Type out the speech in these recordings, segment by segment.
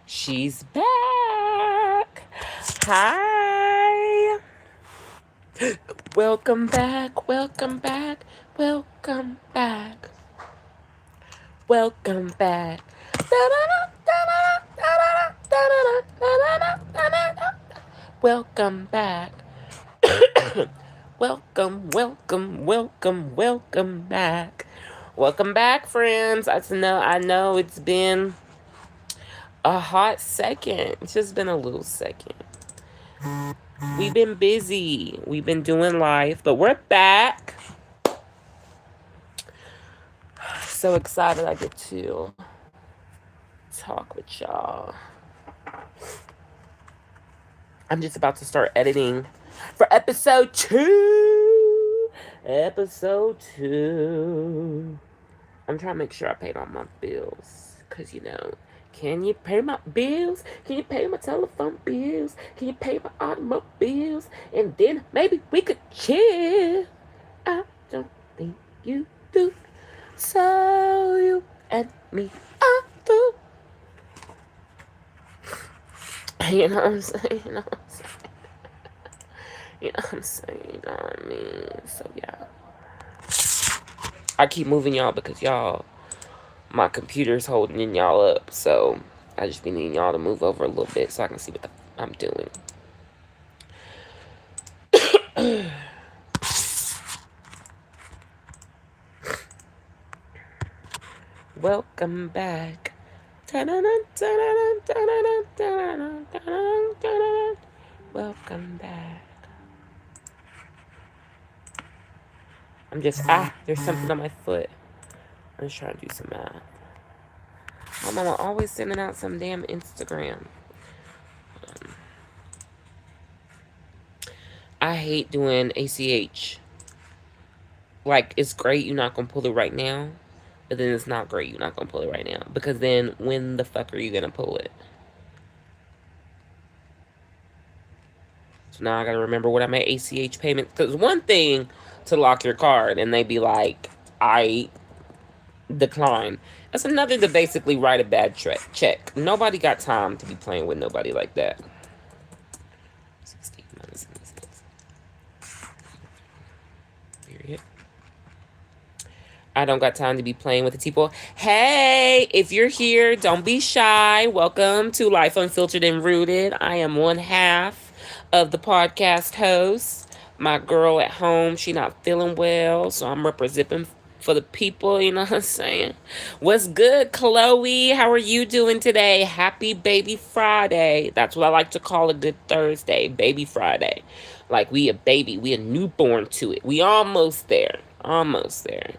She's back. Hi. Welcome back. Welcome back. Welcome back. Welcome back. Welcome back. Welcome back. Welcome back, friends. I know it's been a hot second. It's just been a little second. We've been busy. We've been doing life, but we're back. So excited I get to talk with y'all. I'm just about to start editing for episode 2. Episode 2. I'm trying to make sure I paid all my bills. Because, can you pay my bills? Can you pay my telephone bills? Can you pay my automobiles? And then maybe we could chill. I don't think you do. So you and me are through. You know what I'm saying? You know what I'm saying? You know what I'm saying? You know what I mean? So yeah. I keep moving y'all because my computer's holding y'all up. So I just be needing y'all to move over a little bit so I can see what I'm doing. Welcome back. Welcome back. There's something on my foot. I'm just trying to do some math. My mama always sending out some damn Instagram. I hate doing ACH. Like, it's great you're not going to pull it right now. But then it's not great you're not going to pull it right now. Because then when the fuck are you going to pull it? So now I got to remember what I made ACH payment. Because one thing to lock your card and they be like, I decline. That's another to basically write a bad check. Nobody got time to be playing with nobody like that. 60 minus 6. Period. I don't got time to be playing with the people. Hey, if you're here, don't be shy. Welcome to Life Unfiltered and Rooted. I am one half of the podcast host. My girl at home, she not feeling well, so I'm representing for the people, you know what I'm saying? What's good, Chloe? How are you doing today? Happy Baby Friday. That's what I like to call a good Thursday, Baby Friday. Like we a baby, we a newborn to it. We almost there. Almost there.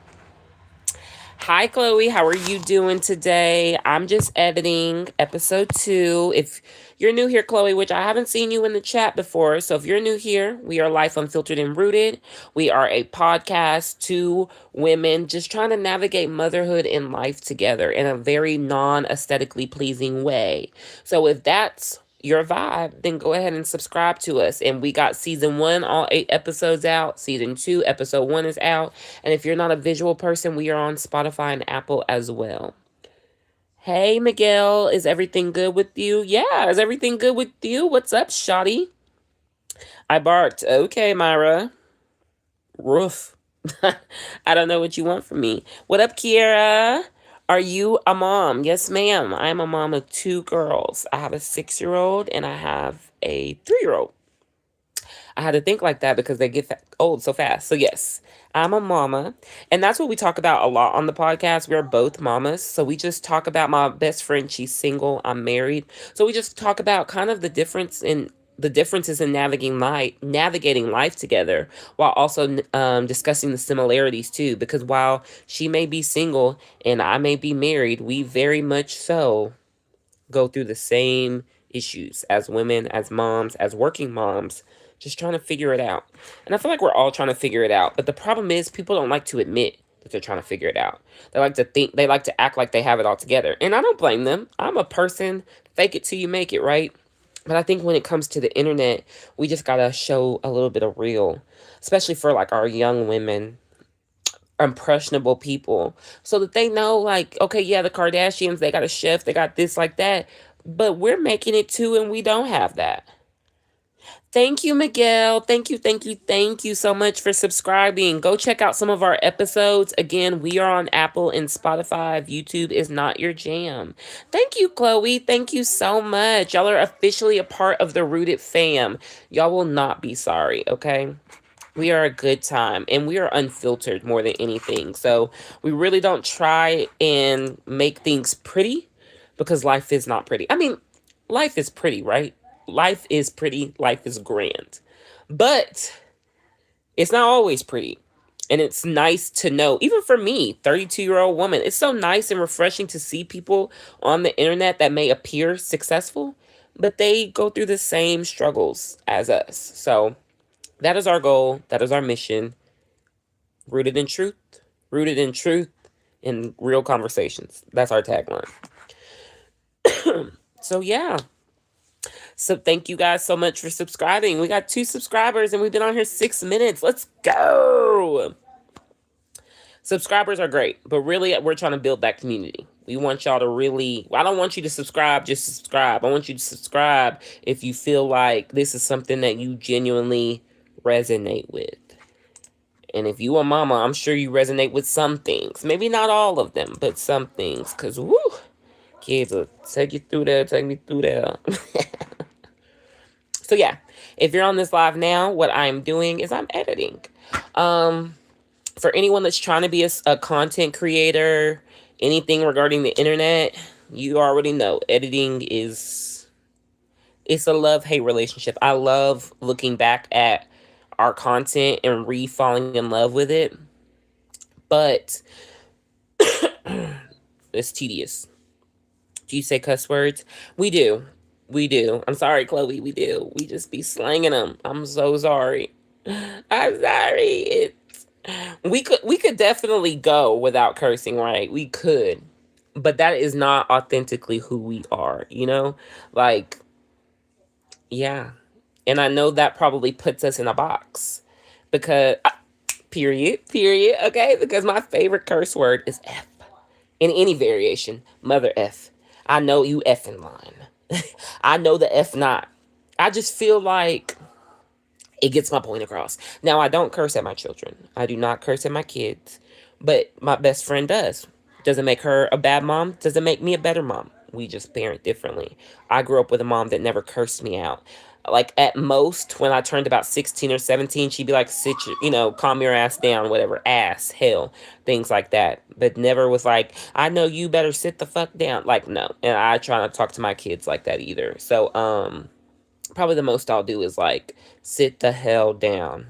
Hi, Chloe. How are you doing today? I'm just editing episode 2. If you're new here, Chloe, which I haven't seen you in the chat before, so if you're new here, we are Life Unfiltered and Rooted. We are a podcast, 2 women just trying to navigate motherhood and life together in a very non-aesthetically pleasing way. So if that's your vibe, then go ahead and subscribe to us. And we got season 1, all 8 episodes out. Season 2, episode 1 is out. And if you're not a visual person, we are on Spotify and Apple as well. Hey, Miguel, is everything good with you? Yeah, is everything good with you? What's up, shawty? I barked. Okay, Myra. Roof. I don't know what you want from me. What up, Kiera? Are you a mom? Yes, ma'am. I'm a mom of 2 girls. I have a 6-year-old and I have a 3-year-old. I had to think like that because they get old so fast. So yes, I'm a mama. And that's what we talk about a lot on the podcast. We're both mamas. So we just talk about my best friend. She's single. I'm married. So we just talk about kind of the differences in navigating life together, while also discussing the similarities too. Because while she may be single and I may be married, we very much so go through the same issues as women, as moms, as working moms, just trying to figure it out. And I feel like we're all trying to figure it out. But the problem is people don't like to admit that they're trying to figure it out. They like to act like they have it all together. And I don't blame them. I'm a person, fake it till you make it, right? But I think when it comes to the internet, we just gotta show a little bit of real, especially for like our young women, impressionable people, so that they know, like, okay, yeah, the Kardashians, they got a chef, they got this, like that. But we're making it too, and we don't have that. Thank you, Miguel. Thank you so much for subscribing. Go check out some of our episodes. Again, we are on Apple and Spotify. If YouTube is not your jam. Thank you, Chloe. Thank you so much. Y'all are officially a part of the Rooted fam. Y'all will not be sorry, okay? We are a good time and we are unfiltered more than anything. So we really don't try and make things pretty because life is not pretty. I mean, life is pretty, right? Life is pretty, life is grand. But it's not always pretty. And it's nice to know, even for me, 32-year-old woman, it's so nice and refreshing to see people on the internet that may appear successful, but they go through the same struggles as us. So that is our goal. That is our mission. Rooted in truth, rooted in truth, in real conversations. That's our tagline. So, yeah. So, thank you guys so much for subscribing. We got 2 subscribers and we've been on here 6 minutes. Let's go. Subscribers are great, but really, we're trying to build that community. We want y'all to really, I don't want you to subscribe, just subscribe. I want you to subscribe if you feel like this is something that you genuinely resonate with. And if you a mama, I'm sure you resonate with some things. Maybe not all of them, but some things. Because, woo, kids will take you through there, take me through there. So, yeah, if you're on this live now, what I'm doing is I'm editing. For anyone that's trying to be a content creator, anything regarding the internet, you already know editing is, it's a love-hate relationship. I love looking back at our content and falling in love with it. But it's tedious. Do you say cuss words? We do. We do. I'm sorry, Chloe. We do. We just be slanging them. I'm so sorry. I'm sorry. We could definitely go without cursing, right? We could. But that is not authentically who we are, you know? Like, yeah. And I know that probably puts us in a box because, period, okay? Because my favorite curse word is F in any variation. Mother F. I know you effing lying. I know the F not. I just feel like it gets my point across. Now, I don't curse at my children. I do not curse at my kids. But my best friend does. Doesn't make her a bad mom. Doesn't make me a better mom. We just parent differently. I grew up with a mom that never cursed me out. Like, at most, when I turned about 16 or 17, she'd be like, calm your ass down, whatever, ass, hell, things like that. But never was like, I know you better sit the fuck down. Like, no. And I try not to talk to my kids like that either. So, probably the most I'll do is like, sit the hell down.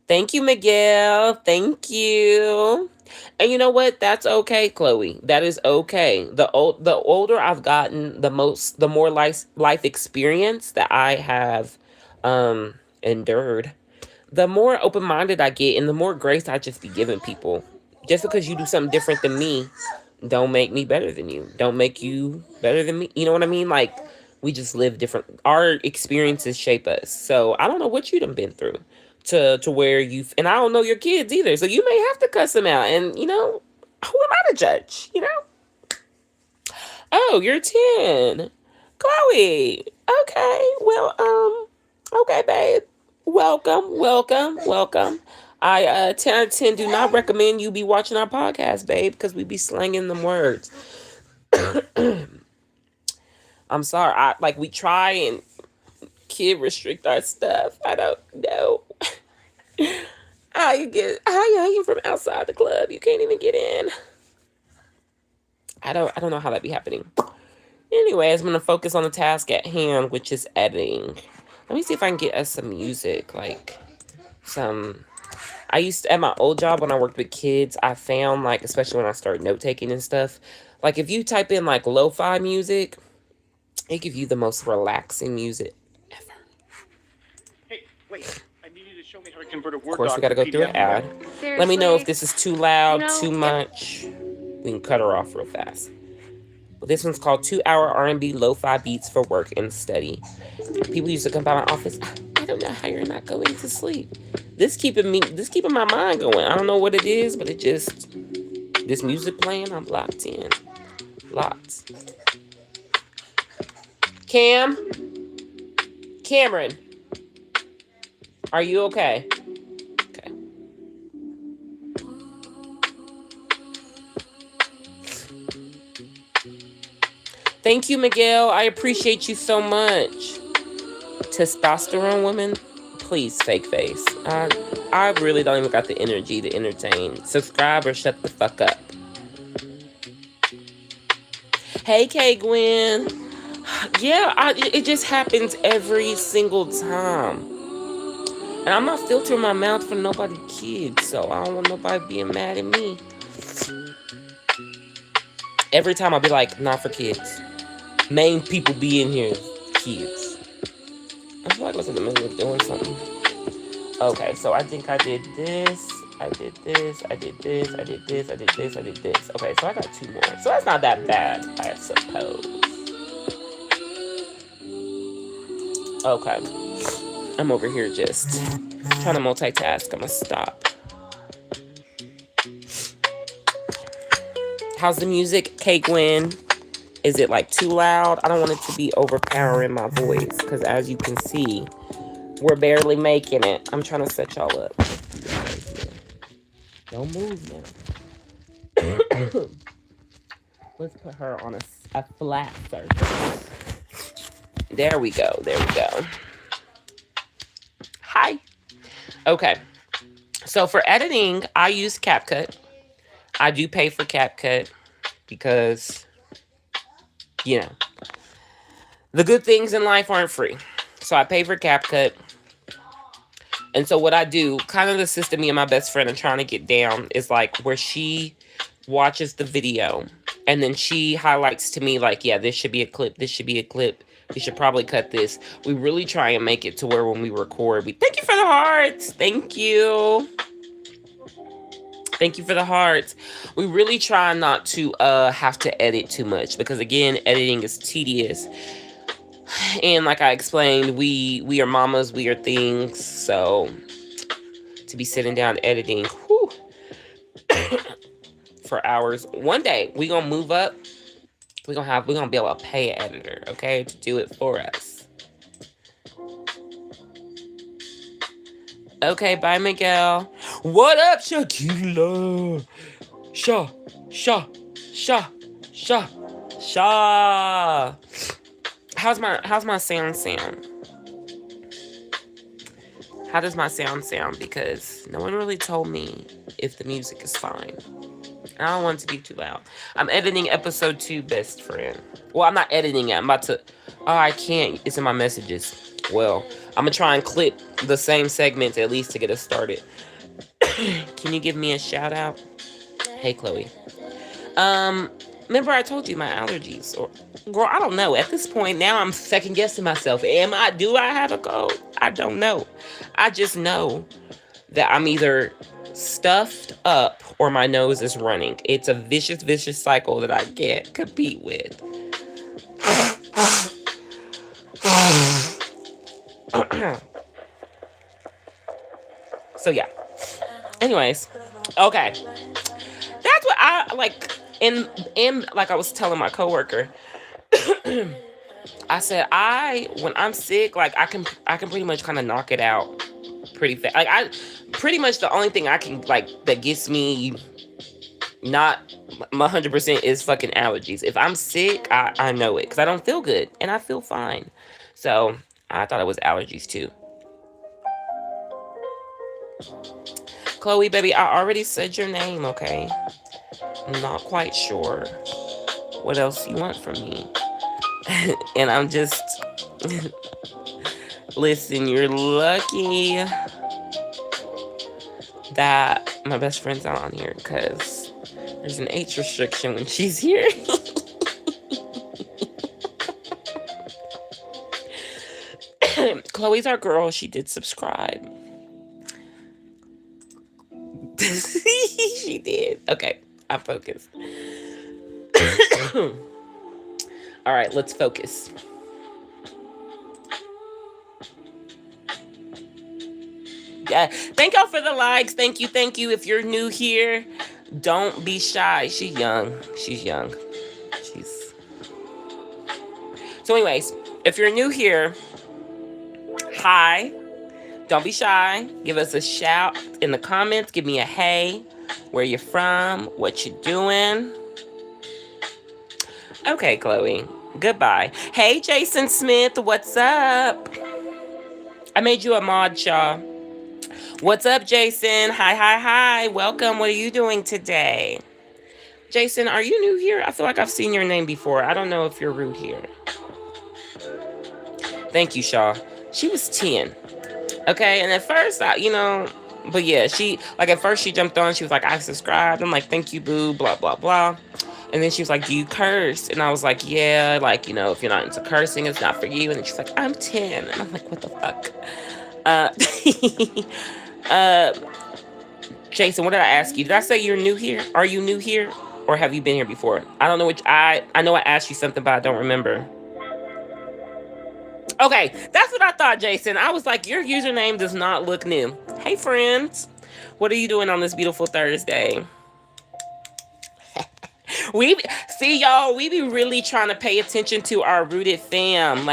Thank you, Miguel. Thank you. And you know what? That's okay, Chloe. That is okay. The older I've gotten, the more life experience that I have endured, the more open-minded I get and the more grace I just be giving people. Just because you do something different than me, don't make me better than you. Don't make you better than me. You know what I mean? Like, we just live different. Our experiences shape us. So I don't know what you done been through to where and I don't know your kids either. So you may have to cuss them out. And, who am I to judge, Oh, you're 10. Chloe. Okay. Well, okay, babe. Welcome. I 10 out of 10 do not recommend you be watching our podcast, babe, because we be slanging them words. I'm sorry. We try and kid restrict our stuff. I don't know. How you from outside the club? You can't even get in. I don't know how that be happening. Anyways, I'm gonna focus on the task at hand, which is editing. Let me see if I can get us some music, like some. I used to, at my old job when I worked with kids, I found especially when I started note taking and stuff, if you type in lo-fi music, it gives you the most relaxing music ever. Hey, wait. I need you to show me how to convert a Word Of course, doc we gotta to go through an PDF. ad. Seriously? Let me know if this is too loud, You know, too much. We can cut her off real fast. But this one's called 2-Hour R&B Lo-Fi Beats for Work and Study. People used to come by my office. I don't know how you're not going to sleep. This keeping my mind going. I don't know what it is, but this music playing, I'm locked in. Lots. Cameron, are you okay? Okay. Thank you, Miguel. I appreciate you so much. Testosterone woman, please fake face. I really don't even got the energy to entertain. Subscribe or shut the fuck up. Hey, K Gwen. Yeah, it just happens every single time. And I'm not filtering my mouth for nobody kids, so I don't want nobody being mad at me. Every time I'll be like, not for kids. Main people be in here, kids. I feel like I was in the middle of doing something. Okay, so I think I did this. I did this. I did this. I did this. I did this. I did this. Okay, so I got 2 more. So that's not that bad, I suppose. Okay. I'm over here just trying to multitask. I'm gonna stop. How's the music, K Gwen? Is it like too loud? I don't want it to be overpowering my voice because as you can see, we're barely making it. I'm trying to set y'all up. Don't move now. Let's put her on a flat surface. There we go. There we go. Hi. Okay. So for editing, I use CapCut. I do pay for CapCut because, you know, the good things in life aren't free. So I pay for CapCut. And so what I do, kind of the system me and my best friend are trying to get down is like where she watches the video and then she highlights to me like, yeah, this should be a clip. This should be a clip. We should probably cut this. We really try and make it to where when we record, thank you for the hearts. Thank you. Thank you for the hearts. We really try not to have to edit too much because again, editing is tedious. And like I explained, we are mamas, we are things. So to be sitting down editing whew, for hours. One day we gonna move up. We're gonna be able to pay an editor, okay, to do it for us. Okay, bye, Miguel. What up, Shakila? Sha. How's my sound? How does my sound? Because no one really told me if the music is fine. I don't want it to be too loud. I'm editing episode 2, best friend. Well, I'm not editing it. I'm about to... Oh, I can't. It's in my messages. Well, I'm going to try and clip the same segments at least to get us started. Can you give me a shout out? Hey, Chloe. Remember I told you my allergies? Or, girl, I don't know. At this point, now I'm second guessing myself. Do I have a cold? I don't know. I just know that I'm either stuffed up or my nose is running. It's a vicious cycle that I can't compete with. So yeah. Anyways, okay. That's what I like. And like I was telling my coworker, I said when I'm sick, like I can pretty much kind of knock it out pretty fast. Like I pretty much the only thing I can like that gets me not 100% is fucking allergies. If I'm sick, I know it because I don't feel good and I feel fine. So I thought it was allergies too. Chloe, baby, I already said your name, okay? I'm not quite sure what else you want from me. And I'm just... Listen, you're lucky that my best friend's not on here because there's an age restriction when she's here. Chloe's our girl. She did subscribe. She did. Okay, I focused. All right, let's focus. Yeah, thank y'all for the likes. Thank you. If you're new here, don't be shy. She's young. So anyways, If you're new here, hi. Don't be shy. Give us a shout in the comments. Give me a hey. Where you from? What you doing? Okay, Chloe. Goodbye. Hey, Jason Smith. What's up? I made you a mod, Shaw. What's up, Jason? Hi, hi, hi. Welcome. What are you doing today? Jason, are you new here? I feel like I've seen your name before. I don't know if you're root here. Thank you, Shaw. She was 10. Okay, and at first, but yeah, at first she jumped on. She was like, I subscribed. I'm like, thank you, boo, blah, blah, blah. And then she was like, do you curse? And I was like, yeah, if you're not into cursing, it's not for you. And then she's like, I'm 10. And I'm like, what the fuck? Uh, uh, Jason, what did I ask you? Did I say you're new here? Are you new here? Or have you been here before? I don't know I know I asked you something, but I don't remember. Okay, that's what I thought, Jason. I was like, your username does not look new. Hey, friends. What are you doing on this beautiful Thursday? We be really trying to pay attention to our rooted fam.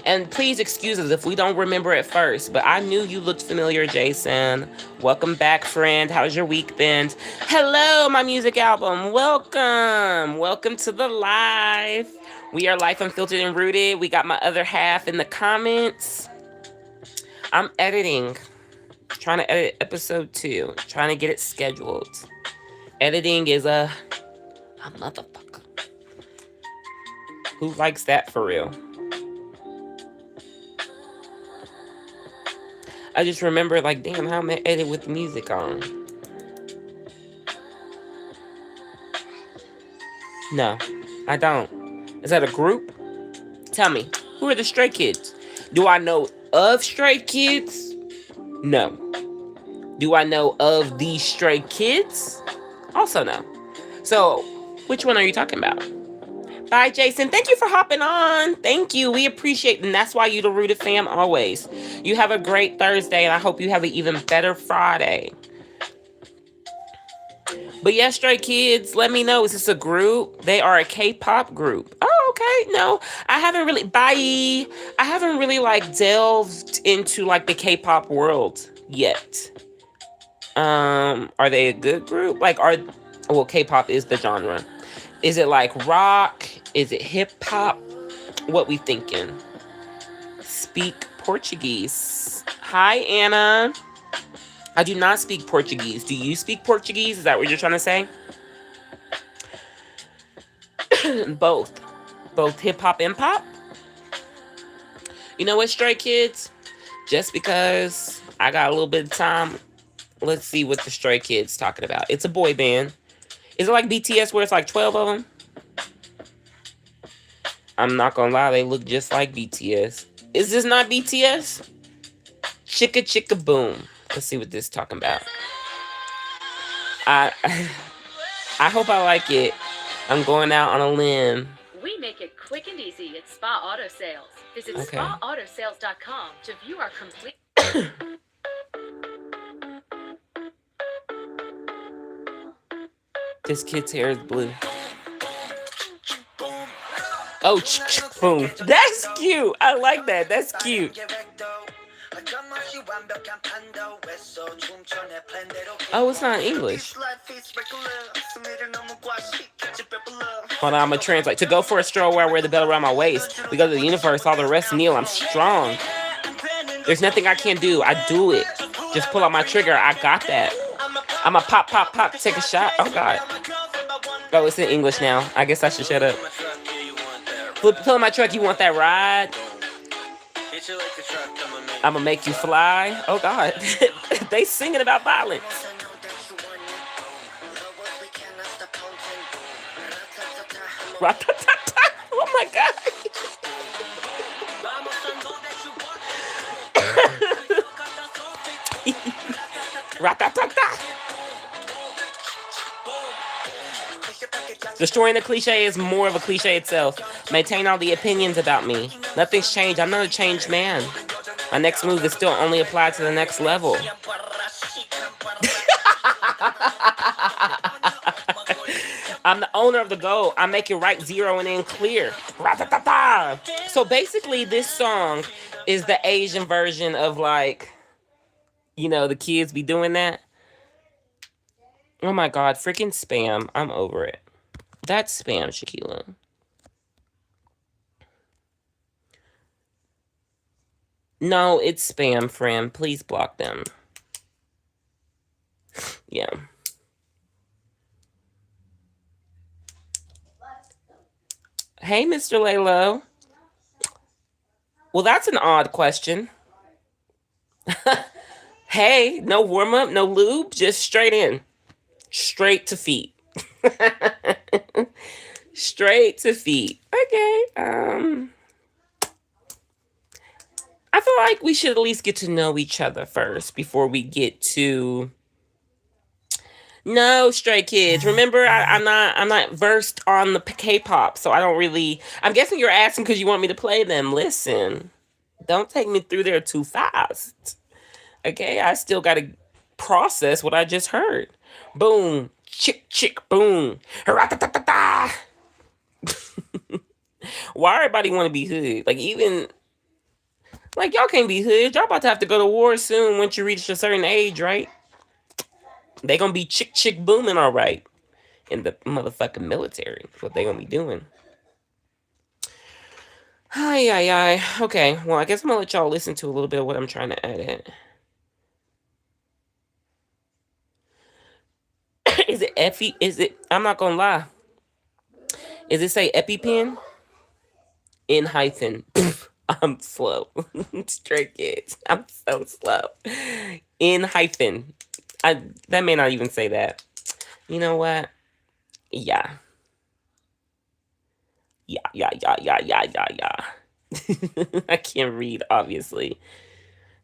And please excuse us if we don't remember at first, but I knew you looked familiar, Jason. Welcome back, friend. How's your week been? Hello, my music album. Welcome to the live. We are Life Unfiltered and Rooted. We got my other half in the comments. I'm editing. Trying to edit episode 2. Trying to get it scheduled. Editing is a motherfucker. Who likes that for real? I just remember damn, how am I edit with music on? No, I don't. Is that a group? Tell me, who are the Stray Kids? Do I know of Stray Kids? No. Do I know of these Stray Kids? Also no. So, which one are you talking about? Bye, Jason. Thank you for hopping on. Thank you. We appreciate it. And that's why you the Rooted fam always. You have a great Thursday, and I hope you have an even better Friday. But yeah, Stray Kids, let me know. Is this a group? They are a K-pop group. Oh, okay. No, I haven't really. Bye. I haven't really delved into the K-pop world yet. Are they a good group? K-pop is the genre. Is it rock? Is it hip hop? What we thinking? Speak Portuguese. Hi, Anna. I do not speak Portuguese. Do you speak Portuguese? Is that what you're trying to say? Both hip hop and pop. You know what, Stray Kids? Just because I got a little bit of time, let's see what the Stray Kids talking about. It's a boy band. Is it like BTS where it's 12 of them? I'm not gonna lie, they look just like BTS. Is this not BTS? Chicka chicka boom. Let's see what this is talking about. I hope I like it. I'm going out on a limb. We make it quick and easy at Spa Auto Sales. Visit spaautosales.com to view our complete... This kid's hair is blue. Oh, boom. That's cute. I like that. That's cute. Oh, it's not English. Hold on, I'm gonna translate. To go for a stroll where I wear the belt around my waist. We go to the universe, all the rest kneel. I'm strong. There's nothing I can't do. I do it. Just pull out my trigger. I got that. I'm a pop, pop, pop, take a shot. Oh, God. Oh, it's in English now. I guess I should shut up. Pull in my truck, you want that ride? I'm gonna make you fly. Oh, God. They singing about violence. Oh, my God. Ratatata. Destroying the cliche is more of a cliche itself. Maintain all the opinions about me. Nothing's changed. I'm not a changed man. My next move is still only applied to the next level. I'm the owner of the gold. I make it right, zero, and then clear. Ra-ta-ta-ta. So basically, this song is the Asian version of like, the kids be doing that. Oh my God, freaking spam. I'm over it. That's spam, Shaquila. No, it's spam, friend. Please block them. Yeah. Hey, Mr. Laylo. Well, that's an odd question. Hey, no warm up, no lube, just straight in. Straight to feet. Straight to feet. Okay. I feel like we should at least get to know each other first before we get to. No, Stray Kids. Remember, I'm not versed on the K-pop, so I don't really. I'm guessing you're asking because you want me to play them. Listen, don't take me through there too fast. Okay, I still got to process what I just heard. Boom, chick, chick, boom. Ra-ta-ta-ta-ta. Why everybody want to be hood? Like even like y'all can't be hood. Y'all about to have to go to war soon once you reach a certain age, right? They gonna be chick chick booming, all right, in the motherfucking military. That's what they gonna be doing. Ay ay ay. Okay, well I guess I'm gonna let y'all listen to a little bit of what I'm trying to edit. Is it Effie? Is it? I'm not gonna lie. Is it say EpiPen? In hyphen. I'm slow. Straight Kids. I'm so slow. In hyphen. That may not even say that. You know what? Yeah. Yeah. I can't read, obviously.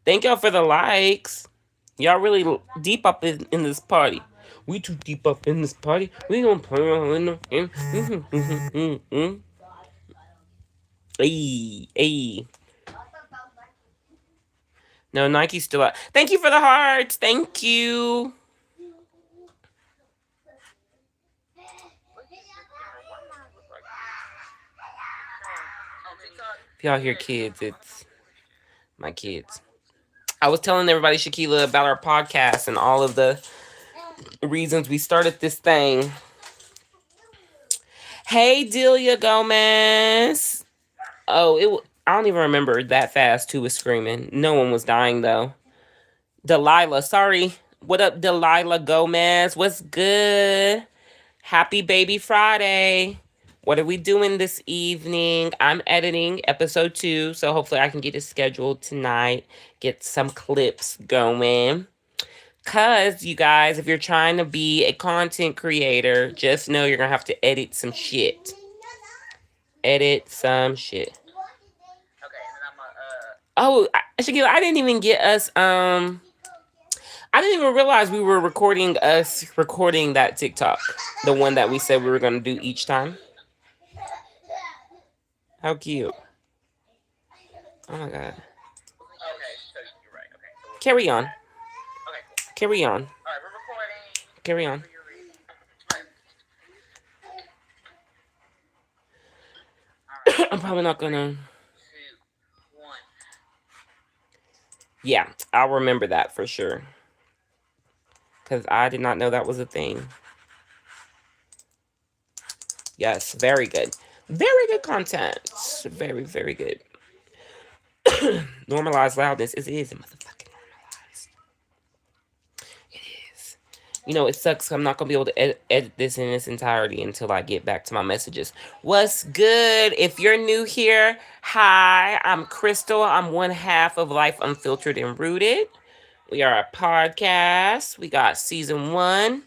Thank y'all for the likes. Y'all really deep up in this party. We too deep up in this party. We gonna play around in the. Hey. No, Nike's still out. Thank you for the hearts. Thank you. If y'all hear kids, it's my kids. I was telling everybody, Shaquila, about our podcast and all of the reasons we started this thing. Hey, Delia Gomez. Oh, I don't even remember that fast who was screaming. No one was dying, though. Delilah, sorry. What up, Delilah Gomez? What's good? Happy Baby Friday. What are we doing this evening? I'm editing episode 2, so hopefully I can get it scheduled tonight. Get some clips going. Because, you guys, if you're trying to be a content creator, just know you're going to have to edit some shit. Edit some shit. Oh, Shaquille, I didn't even get us, I didn't even realize we were recording that TikTok. The one that we said we were going to do each time. How cute. Oh my God. Okay, so you're right. Okay. So Carry on. Okay, cool. Carry on. All right, we're recording. Carry on. I'm probably not gonna. 2, 1. Yeah, I'll remember that for sure. Because I did not know that was a thing. Yes, very good. Very good content. Very, very good. Normalized loudness. It is motherfucking normalized. It is. It sucks. I'm not going to be able to edit this in its entirety until I get back to my messages. What's good? If you're new here, hi. I'm Crystal. I'm one half of Life Unfiltered and Rooted. We are a podcast. We got season 1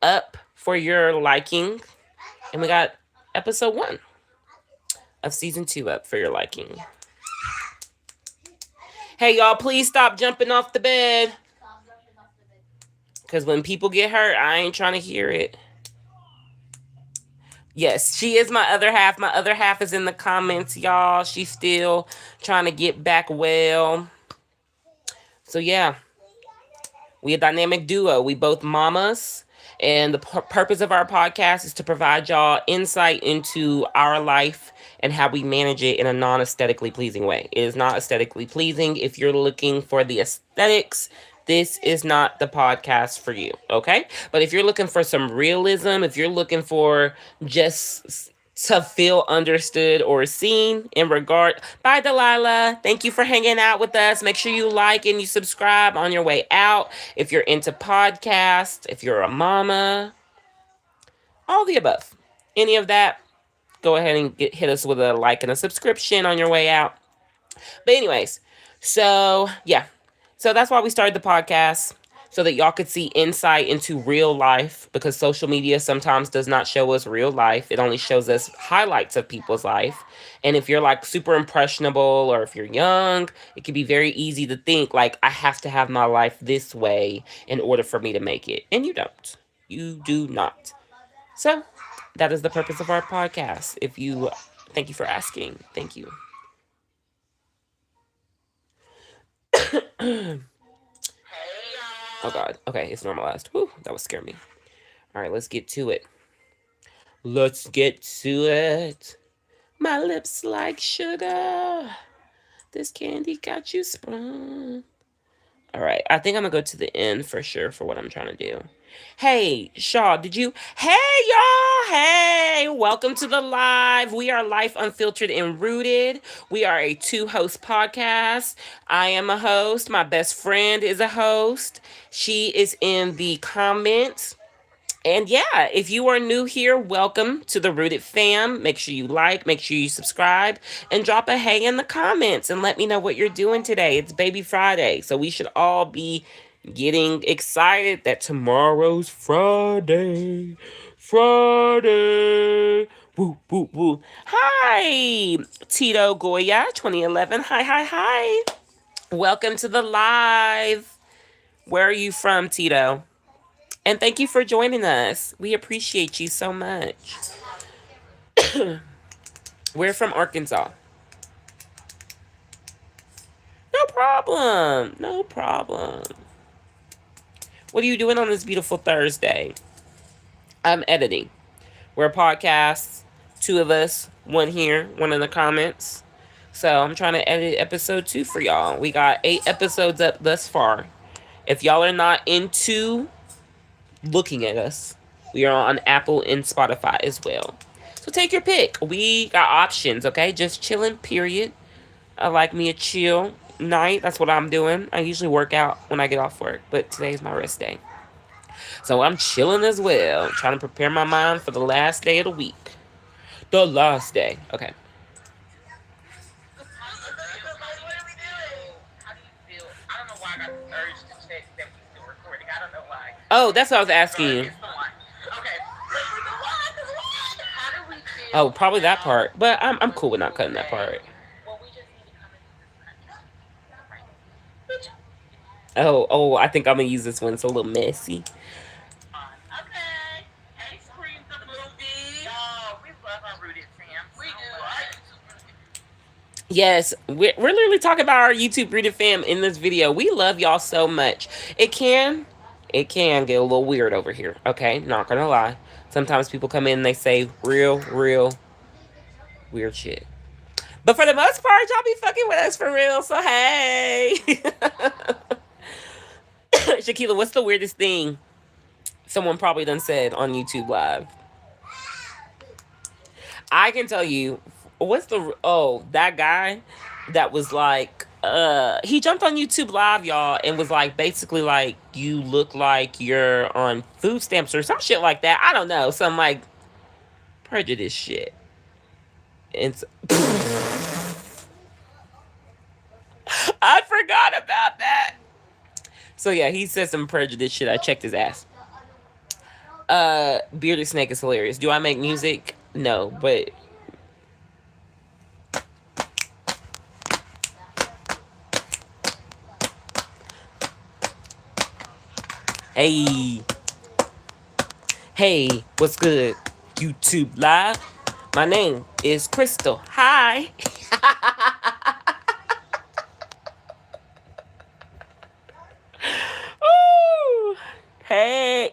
up for your liking. And we got episode 1 of season 2 up for your liking. Hey, y'all, please stop jumping off the bed. Because when people get hurt, I ain't trying to hear it. Yes, she is my other half. My other half is in the comments, y'all. She's still trying to get back well. So, yeah. We a dynamic duo. We both mamas. And the purpose of our podcast is to provide y'all insight into our life and how we manage it in a non-aesthetically pleasing way. It is not aesthetically pleasing. If you're looking for the aesthetics, this is not the podcast for you, okay? But if you're looking for some realism, if you're looking for just to feel understood or seen in regard. Bye, Delilah. Thank you for hanging out with us. Make sure you like and you subscribe on your way out. If you're into podcasts, if you're a mama, all the above. Any of that, go ahead and hit us with a like and a subscription on your way out. But anyways, so yeah. So that's why we started the podcast, so that y'all could see insight into real life, because social media sometimes does not show us real life. It only shows us highlights of people's life. And if you're like super impressionable, or if you're young, it can be very easy to think like, I have to have my life this way in order for me to make it. And you don't. You do not. So that is the purpose of our podcast. Thank you for asking. Thank you. Oh God. Okay, it's normalized. Whew, that would scare me. All right, let's get to it. Let's get to it. My lips like sugar. This candy got you sprung. All right, I think I'm gonna go to the end for sure for what I'm trying to do. Hey, Shaw, Hey, y'all! Hey, welcome to the live. We are Life Unfiltered and Rooted. We are a 2-host podcast. I am a host. My best friend is a host. She is in the comments. And yeah, if you are new here, welcome to the Rooted fam. Make sure you like, make sure you subscribe, and drop a hey in the comments and let me know what you're doing today. It's Baby Friday, so we should all be getting excited that tomorrow's Friday. Friday. Woo, woo, woo. Hi, Tito Goya, 2011. Hi, hi, hi. Welcome to the live. Where are you from, Tito? And thank you for joining us. We appreciate you so much. We're from Arkansas. No problem. No problem. What are you doing on this beautiful Thursday? I'm editing. We're a podcast. 2 of us. 1 here, 1 in the comments. So I'm trying to edit episode 2 for y'all. We got 8 episodes up thus far. If y'all are not into looking at us, we are on Apple and Spotify as well. So take your pick. We got options, okay? Just chilling, period. I like me a chill night. That's what I'm doing. I usually work out when I get off work, but today's my rest day. So I'm chilling as well, trying to prepare my mind for the last day of the week. The last day. Okay. Oh, that's what I was asking you. Oh, probably that part. But I'm cool with not cutting that part. Oh, I think I'm gonna use this one. It's a little messy. Yes, we're literally talking about our YouTube Rooted fam in this video. We love y'all so much. It can get a little weird over here. Okay, not gonna lie. Sometimes people come in and they say real weird shit. But for the most part, y'all be fucking with us for real. So hey. Shaquila, what's the weirdest thing someone probably done said on YouTube Live? I can tell you, that guy that was like, he jumped on YouTube Live, y'all, and was like, basically like, you look like you're on food stamps or some shit like that. I don't know, some like prejudice shit. And I forgot about that. So yeah, he said some prejudice shit. I checked his ass. Bearded Snake is hilarious. Do I make music? No, but hey, what's good? YouTube Live. My name is Crystal. Hi. Ooh. Hey.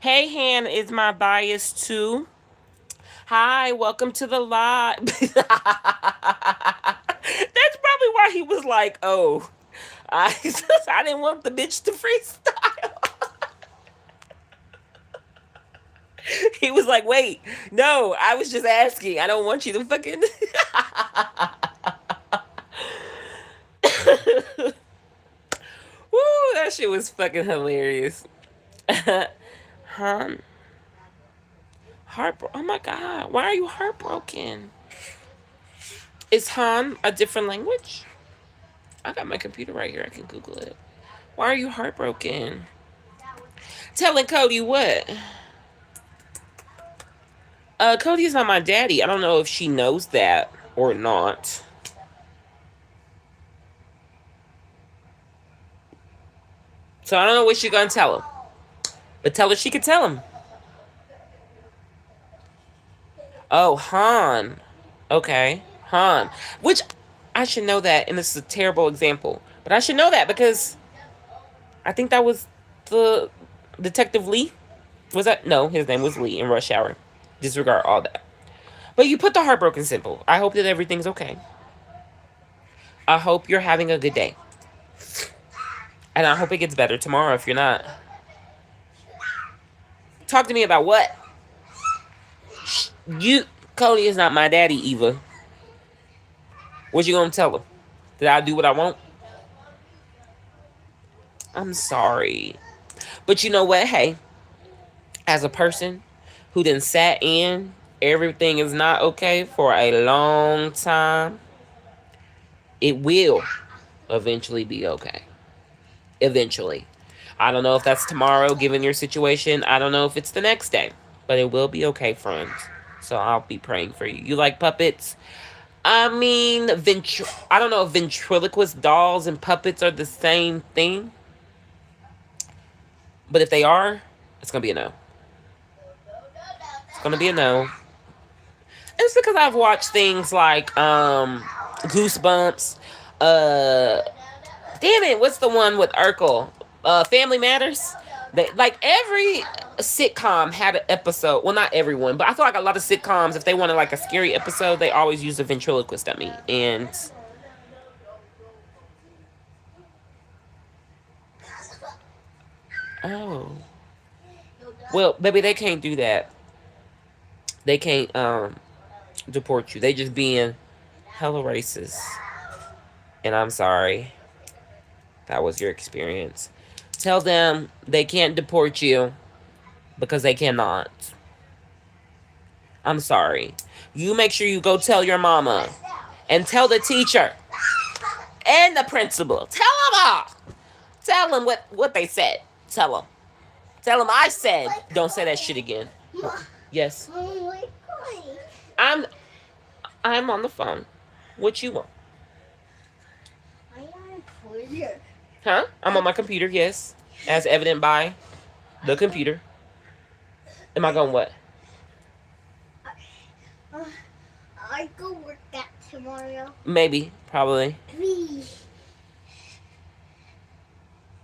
Hey, Han is my bias too. Hi, welcome to the live. That's probably why he was like, "Oh, I, I didn't want the bitch to freestyle." He was like, "Wait, no, I was just asking. I don't want you to fucking." Woo, that shit was fucking hilarious. Huh? Oh my god, why are you heartbroken? Is Han a different language? I got my computer right here. I can Google it. Why are you heartbroken? Telling Cody what? Cody's not my daddy. I don't know if she knows that or not. So I don't know what she's gonna tell him. But tell her she could tell him. Oh, Han. Okay. Han. Which I should know that, and this is a terrible example. But I should know that because I think that was the Detective Lee. Was that? No, his name was Lee in Rush Hour. Disregard all that. But you put the heartbroken simple. I hope that everything's okay. I hope you're having a good day. And I hope it gets better tomorrow if you're not. Talk to me about what? Cody is not my daddy, Eva. What you gonna tell him? Did I do what I want? I'm sorry. But you know what? Hey, as a person who done sat in everything is not okay for a long time, it will eventually be okay. Eventually. I don't know if that's tomorrow, given your situation. I don't know if it's the next day. But it will be okay, friends. So I'll be praying for you. You like puppets? I mean, I don't know if ventriloquist dolls and puppets are the same thing. But if they are, it's going to be a no. It's going to be a no. It's because I've watched things like Goosebumps. Damn it, what's the one with Urkel? Family Matters. Like every sitcom had an episode. Well, not everyone, but I feel like a lot of sitcoms, if they wanted like a scary episode, they always use a ventriloquist dummy. And oh, well, baby, they can't do that. They can't deport you. They just being hella racist. And I'm sorry. That was your experience. Tell them they can't deport you because they cannot. I'm sorry. You make sure you go tell your mama and tell the teacher and the principal. Tell them all. Tell them what they said. Tell them. Tell them I said don't say that shit again. Yes. I'm on the phone. What you want? Huh? I'm on my computer, yes. As evident by the computer. Am I going what? I go work that tomorrow. Maybe. Probably. Please.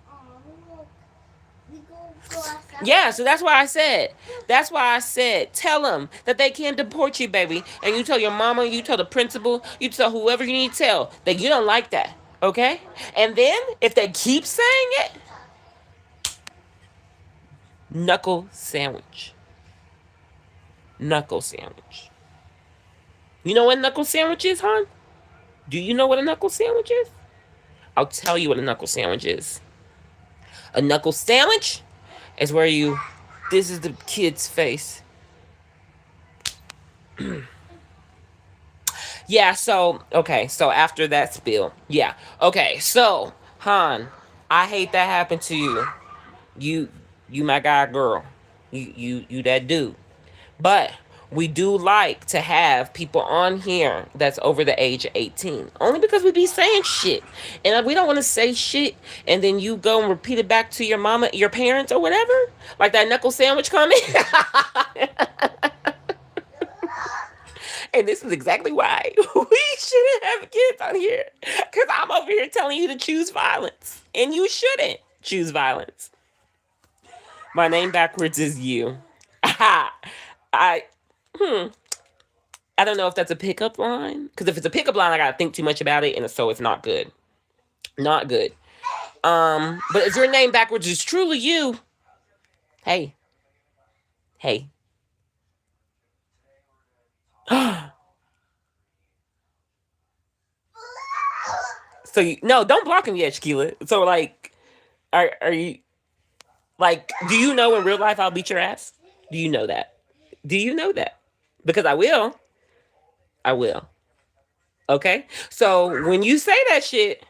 Oh, we go outside. Yeah, so that's why I said. That's why I said. Tell them that they can't deport you, baby. And you tell your mama, you tell the principal, you tell whoever you need to tell that you don't like that. Okay? And then, if they keep saying it, knuckle sandwich. Knuckle sandwich. You know what a knuckle sandwich is, hon? Do you know what a knuckle sandwich is? I'll tell you what a knuckle sandwich is. A knuckle sandwich is where this is the kid's face. Yeah, so, okay, so after that spiel, yeah. Okay, so, Han, I hate that happened to you. You my guy, girl. You that dude. But we do like to have people on here that's over the age of 18. Only because we be saying shit. And we don't want to say shit and then you go and repeat it back to your mama, your parents, or whatever. Like that knuckle sandwich comment. And this is exactly why we shouldn't have kids on here. Because I'm over here telling you to choose violence. And you shouldn't choose violence. My name backwards is you. I I don't know if that's a pickup line. Because if it's a pickup line, I gotta think too much about it, and so it's not good. Not good. But if your name backwards is truly you, hey, hey. So you no, don't block him yet, Shaquila. So like, are you like? Do you know in real life I'll beat your ass? Do you know that? Do you know that? Because I will. I will. Okay. So when you say that shit,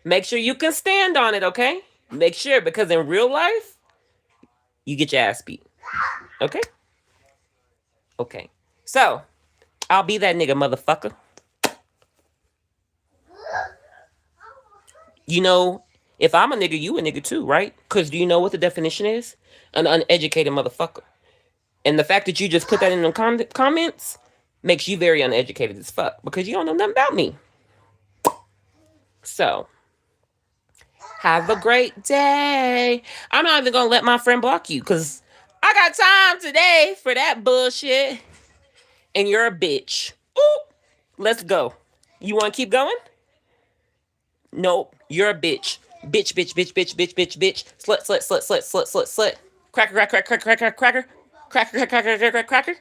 make sure you can stand on it. Okay. Make sure because in real life you get your ass beat. Okay. Okay. So I'll be that nigga, motherfucker. You know, if I'm a nigga, you a nigga too, right? Because do you know what the definition is? An uneducated motherfucker. And the fact that you just put that in the comments makes you very uneducated as fuck because you don't know nothing about me. So, have a great day. I'm not even going to let my friend block you because I got time today for that bullshit. And you're a bitch. Ooh, let's go. You want to keep going? Nope, you're a bitch. Bitch, bitch, bitch, bitch, bitch, bitch, bitch. Slut, slut, slut, slut, slut, slut, slut. Cracker, cracker, cracker, cracker, cracker. Cracker, cracker, cracker, cracker.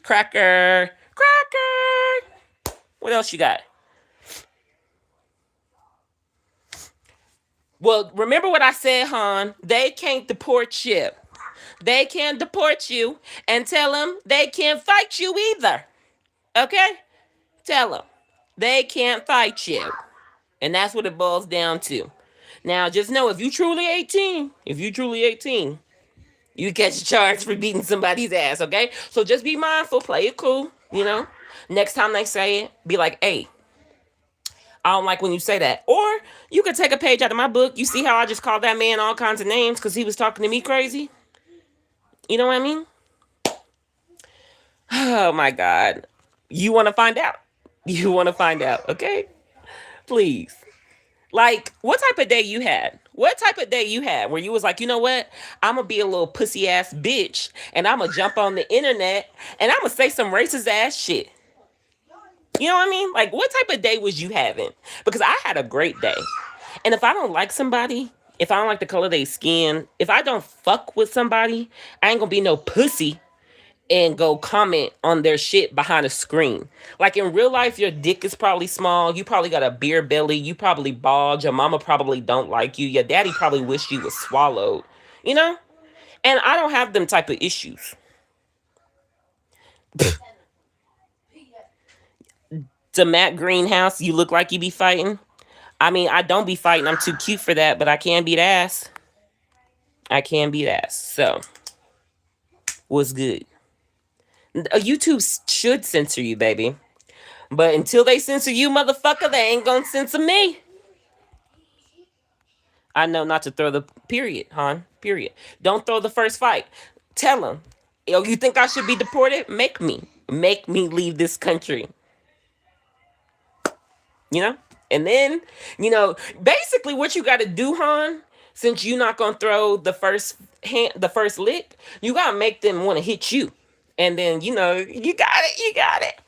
Cracker, cracker. What else you got? Well, remember what I said, hon. They can't deport you. They can't deport you and tell them they can't fight you either. Okay? Tell them. They can't fight you. And that's what it boils down to. Now, just know if you truly 18, you catch a charge for beating somebody's ass, okay? So just be mindful, play it cool, you know? Next time they say it, be like, hey, I don't like when you say that. Or you could take a page out of my book. You see how I just called that man all kinds of names because he was talking to me crazy? You know what I mean? Oh, my God. You want to find out? You want to find out, okay? Please. Like, what type of day you had? What type of day you had where you was like, you know what? I'm going to be a little pussy ass bitch and I'm going to jump on the internet and I'm going to say some racist ass shit. You know what I mean? Like, what type of day was you having? Because I had a great day. And if I don't like somebody, if I don't like the color of their skin, if I don't fuck with somebody, I ain't going to be no pussy and go comment on their shit behind a screen. Like in real life, your dick is probably small. You probably got a beer belly. You probably bald. Your mama probably don't like you. Your daddy probably wish you was swallowed. You know? And I don't have them type of issues. To Matt Greenhouse, you look like you be fighting. I mean, I don't be fighting. I'm too cute for that, but I can beat ass. I can beat ass. So, what's good? YouTube should censor you, baby. But until they censor you, motherfucker, they ain't gonna censor me. I know not to throw the period, hon. Period. Don't throw the first fight. Tell them. Yo, you think I should be deported? Make me. Make me leave this country. You know? And then, you know, basically what you got to do, hon, since you're not going to throw the first lick, you got to make them want to hit you. And then, you know, you got it.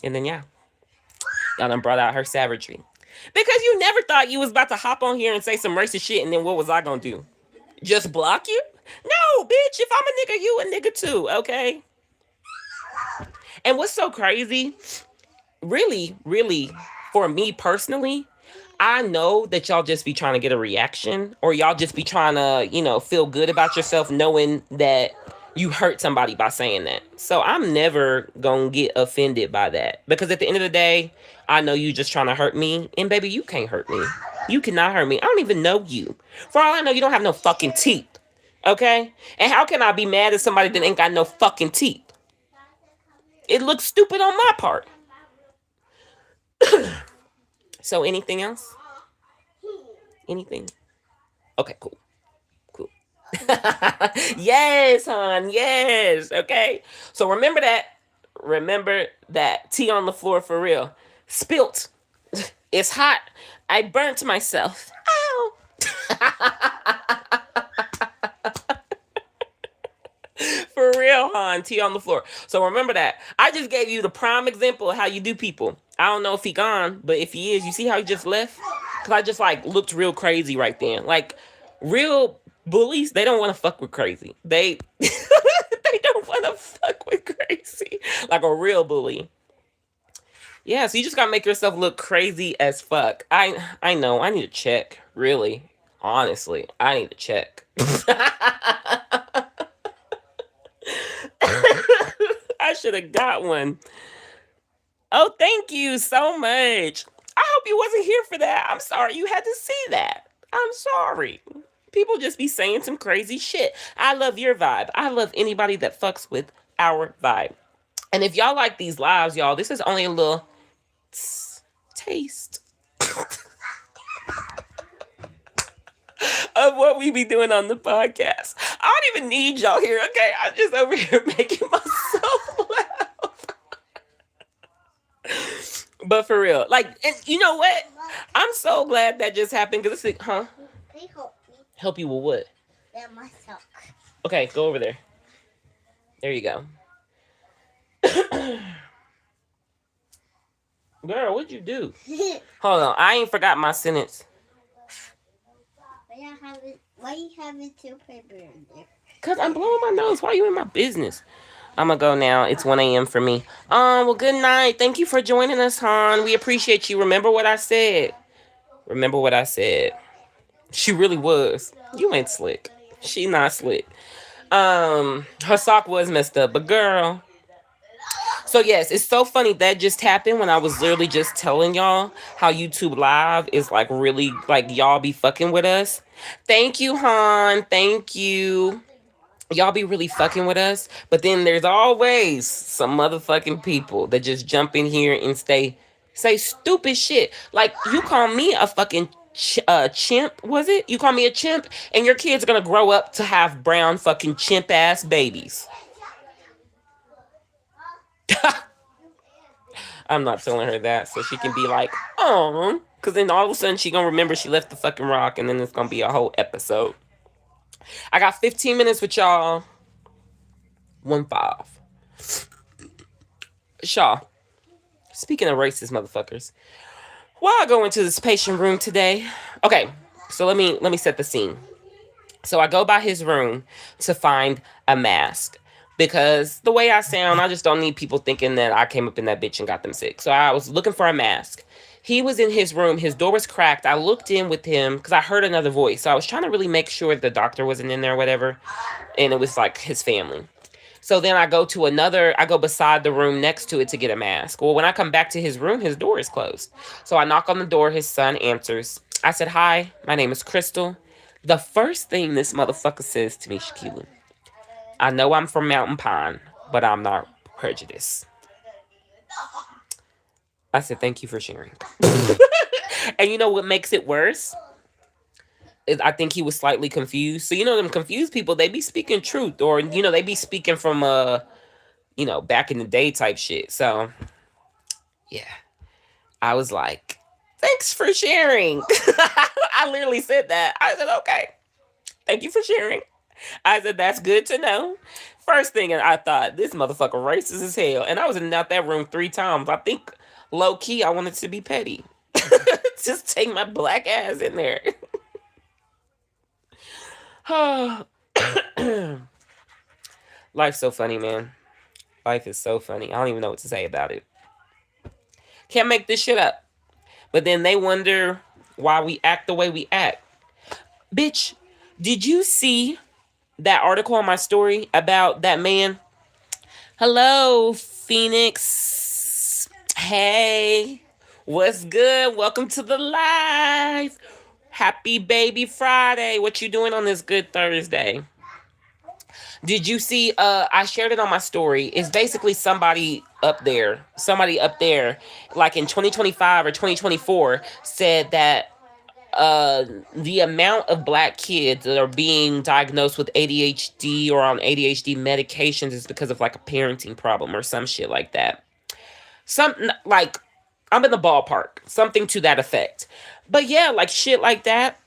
And then, yeah. Y'all done brought out her savagery. Because you never thought you was about to hop on here and say some racist shit, and then what was I going to do? Just block you? No, bitch. If I'm a nigga, you a nigga too, okay? And what's so crazy, really, for me personally, I know that y'all just be trying to get a reaction or y'all just be trying to, you know, feel good about yourself knowing that you hurt somebody by saying that. So I'm never going to get offended by that because at the end of the day, I know you just trying to hurt me and baby, you can't hurt me. You cannot hurt me. I don't even know you. For all I know, you don't have no fucking teeth. Okay? And how can I be mad at somebody that ain't got no fucking teeth? It looks stupid on my part. So anything else? Anything? Okay, cool. Yes, hon. Yes. Okay. So remember that tea on the floor for real. Spilt. It's hot. I burnt myself. Ow. For real, hon. Tea on the floor. So remember that. I just gave you the prime example of how you do people. I don't know if he gone, but if he is, you see how he just left? Because I just like looked real crazy right then. Like real bullies, they don't want to fuck with crazy. They they don't want to fuck with crazy. Like a real bully. Yeah, so you just gotta make yourself look crazy as fuck. I know. I need to check. Really, honestly, I need to check. I should have got one. Oh, thank you so much. I hope you wasn't here for that. I'm sorry you had to see that. I'm sorry. People just be saying some crazy shit. I love your vibe. I love anybody that fucks with our vibe. And if y'all like these lives, y'all, this is only a little taste of what we be doing on the podcast. I don't even need y'all here, okay? I'm just over here making myself laugh. But for real, like, and you know what? I'm so glad that just happened because it's like, huh? They help me. Help you with what? Get myself. Okay, go over there. There you go. Girl, what'd you do? Hold on, I ain't forgot my sentence. Why you having two paper in there? Cause I'm blowing my nose. Why are you in my business? I'm gonna go now. It's 1 a.m. for me. Well, good night. Thank you for joining us, hon. We appreciate you. Remember what I said. Remember what I said. She really was. You ain't slick. She not slick. Her sock was messed up, but girl. So yes, it's so funny that just happened when I was literally just telling y'all how YouTube Live is like really like y'all be fucking with us. Thank you, hon. Thank you. Y'all be really fucking with us, but then there's always some motherfucking people that just jump in here and say stupid shit. Like you call me a fucking chimp, was it? You call me a chimp, and your kids are gonna grow up to have brown fucking chimp ass babies. I'm not telling her that, so she can be like, oh, because then all of a sudden she gonna remember she left the fucking rock, and then it's gonna be a whole episode. I got 15 minutes with y'all. 1-5. Shaw. Speaking of racist motherfuckers, why I go into this patient room today? Okay, so let me set the scene. So I go by his room to find a mask. Because the way I sound, I just don't need people thinking that I came up in that bitch and got them sick. So I was looking for a mask. He was in his room. His door was cracked. I looked in with him because I heard another voice. So I was trying to really make sure the doctor wasn't in there or whatever. And it was like his family. So then I go beside the room next to it to get a mask. Well, when I come back to his room, his door is closed. So I knock on the door. His son answers. I said, hi, my name is Crystal. The first thing this motherfucker says to me, Shaquille, I know I'm from Mountain Pine, but I'm not prejudiced. I said, thank you for sharing. And you know what makes it worse? Is I think he was slightly confused. So, you know, them confused people, they be speaking truth. Or, you know, they be speaking from, back in the day type shit. So, yeah. I was like, thanks for sharing. I literally said that. I said, okay. Thank you for sharing. I said, that's good to know. First thing, and I thought, this motherfucker racist as hell. And I was in out that room 3 times. I think, low key, I wanted to be petty. Just take my black ass in there. Life's so funny, man. Life is so funny. I don't even know what to say about it. Can't make this shit up. But then they wonder why we act the way we act. Bitch, did you see that article on my story about that man? Hello, Phoenix. Hey, what's good? Welcome to the live. Happy baby Friday. What you doing on this good Thursday? Did you see, I shared it on my story. It's basically somebody up there, like in 2025 or 2024, said that the amount of black kids that are being diagnosed with ADHD or on ADHD medications is because of like a parenting problem or some shit like that. Like, I'm in the ballpark, something to that effect. But yeah, like shit like that.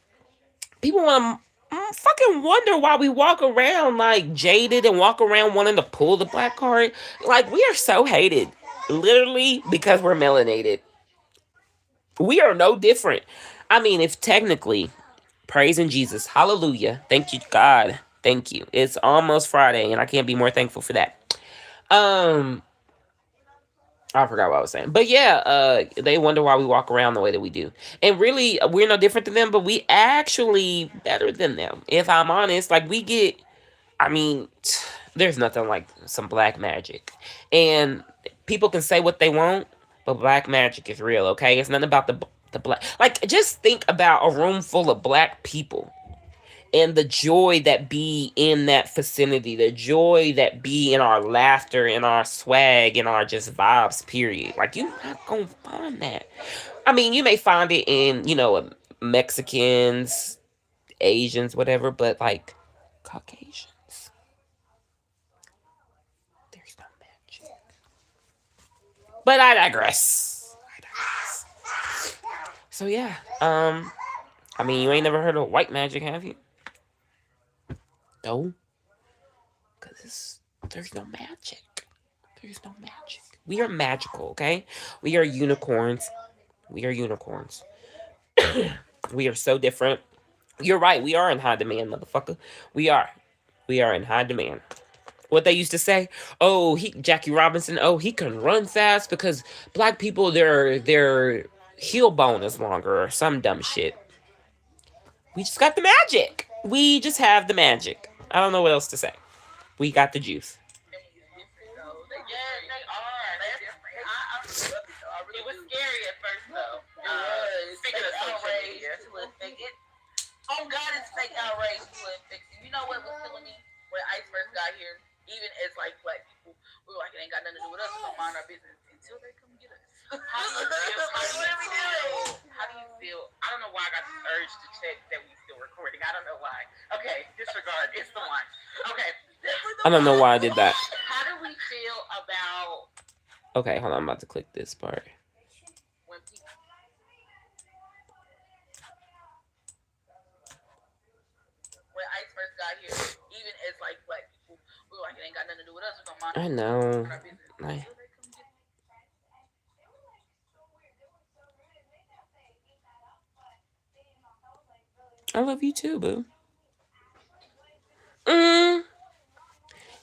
People want to fucking wonder why we walk around like jaded and walk around wanting to pull the black card. Like, we are so hated, literally, because we're melanated. We are no different. I mean, if technically, praising Jesus, hallelujah, thank you, God, thank you. It's almost Friday, and I can't be more thankful for that. I forgot what I was saying. But yeah, they wonder why we walk around the way that we do. And really, we're no different than them, but we actually better than them. If I'm honest, like, we get, I mean, there's nothing like some black magic. And people can say what they want, but black magic is real, okay? It's nothing about the black. Like, just think about a room full of black people and the joy that be in that vicinity, the joy that be in our laughter, in our swag, in our just vibes, period. Like, you're not gonna find that. I mean, you may find it in, Mexicans, Asians, whatever, but like Caucasians, there's no magic. But I digress. So yeah, I mean, you ain't never heard of white magic, have you? No, because there's no magic. There's no magic. We are magical, okay? We are unicorns. We are unicorns. We are so different. You're right. We are in high demand, motherfucker. We are. We are in high demand. What they used to say, Jackie Robinson, he can run fast because black people, their heel bone is longer or some dumb shit. We just got the magic. We just have the magic. I don't know what else to say. We got the juice. It was scary at first, though. Speaking of outrage, oh God, it's fake outrage to fix it. You know what was killing me when ICE first got here? Even as like black people, we were like, it ain't got nothing to do with us. We don't mind our business until they come get us. How do you feel? How do you feel? I don't know why I got this urge to check that we still recording. I don't know why. Okay, disregard. It's the one. Okay. I don't know why I did that. How do we feel about? Okay, hold on. I'm about to click this part. When people. When ICE first got here, even as like black people, we were like, it ain't got nothing to do with us. We don't mind. I know. Our business. I love you too, boo.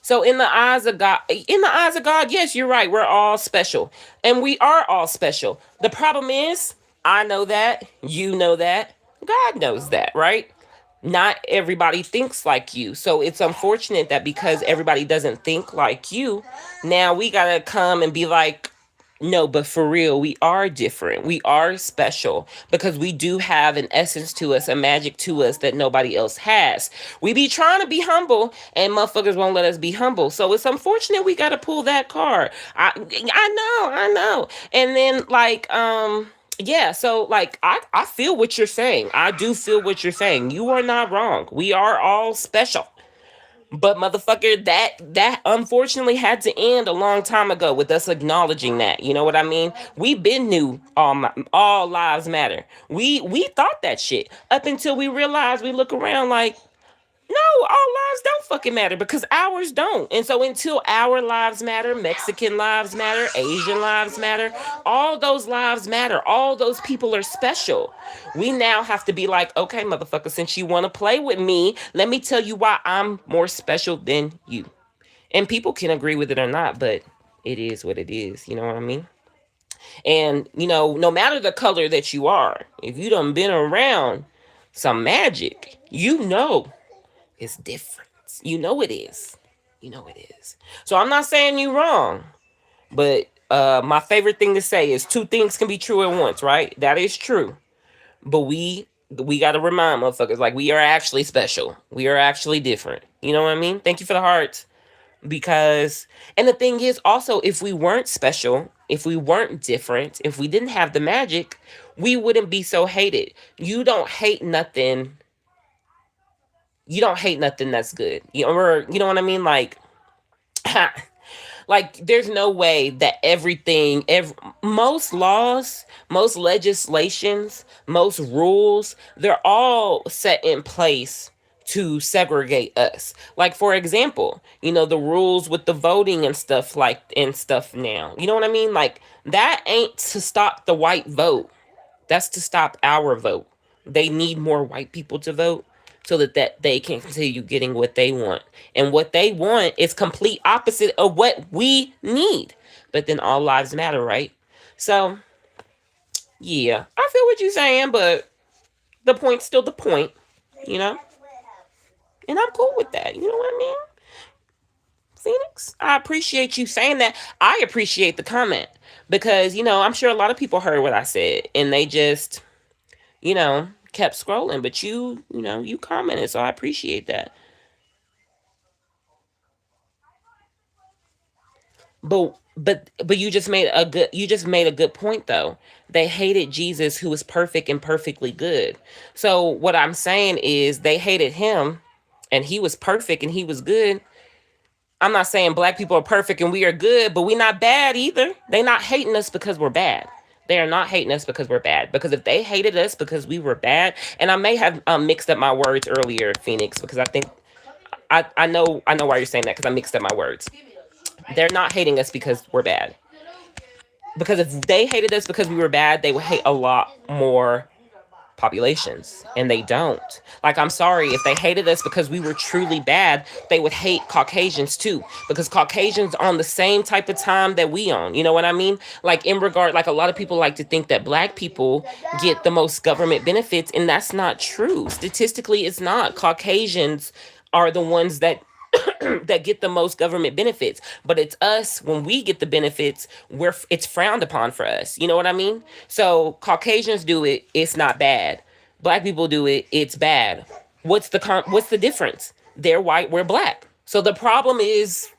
So in the eyes of God, yes, you're right. We're all special. And we are all special. The problem is, I know that, you know that, God knows that, right? Not everybody thinks like you. So it's unfortunate that because everybody doesn't think like you, now we gotta come and be like, no, but for real, we are different. We are special because we do have an essence to us, a magic to us that nobody else has. We be trying to be humble and motherfuckers won't let us be humble. So it's unfortunate we got to pull that card. I know. And then yeah, so like I feel what you're saying. I do feel what you're saying. You are not wrong. We are all special. But motherfucker, that unfortunately had to end a long time ago with us acknowledging that. You know what I mean? We been knew all lives matter. We thought that shit up until we realized we look around like, no, all lives don't fucking matter because ours don't. And so until our lives matter, Mexican lives matter, Asian lives matter, all those lives matter. All those people are special. We now have to be like, okay, motherfucker, since you want to play with me, let me tell you why I'm more special than you. And people can agree with it or not, but it is what it is. You know what I mean? And, no matter the color that you are, if you done been around some magic, it's different. You know it is. So I'm not saying you wrong, but my favorite thing to say is two things can be true at once, right? That is true. But we got to remind motherfuckers, like, we are actually special. We are actually different. You know what I mean? Thank you for the hearts. Because, and the thing is also, if we weren't special, if we weren't different, if we didn't have the magic, we wouldn't be so hated. You don't hate nothing that's good. You know what I mean? Like, Like, there's no way that most laws, most legislations, most rules, they're all set in place to segregate us. Like, for example, the rules with the voting and stuff now. You know what I mean? Like, that ain't to stop the white vote. That's to stop our vote. They need more white people to vote so that they can continue getting what they want. And what they want is complete opposite of what we need. But then all lives matter, right? So, yeah, I feel what you're saying, but the point's still the point, you know? And I'm cool with that. You know what I mean? Phoenix, I appreciate you saying that. I appreciate the comment because, I'm sure a lot of people heard what I said and they just, kept scrolling. But you commented, so I appreciate that. But you just made a good point though. They hated Jesus who was perfect and perfectly good. So what I'm saying is they hated him and he was perfect and he was good. I'm not saying black people are perfect and we are good, but we not bad either. They not hating us because we're bad. They are not hating us because we're bad. Because if they hated us because we were bad, and I may have mixed up my words earlier, Phoenix, because I think I know why you're saying that because I mixed up my words. They're not hating us because we're bad. Because if they hated us because we were bad, they would hate a lot more populations, and they don't. Like, I'm sorry, if they hated us because we were truly bad, they would hate Caucasians too, because Caucasians on the same type of time that we on. You know what I mean? Like, in regard, like, a lot of people like to think that black people get the most government benefits, and that's not true. Statistically, it's not. Caucasians are the ones that that get the most government benefits, but it's us. When we get the benefits, it's frowned upon for us. You know what I mean? So Caucasians do it, it's not bad. Black people do it, it's bad. What's the difference? They're white, we're black. So the problem is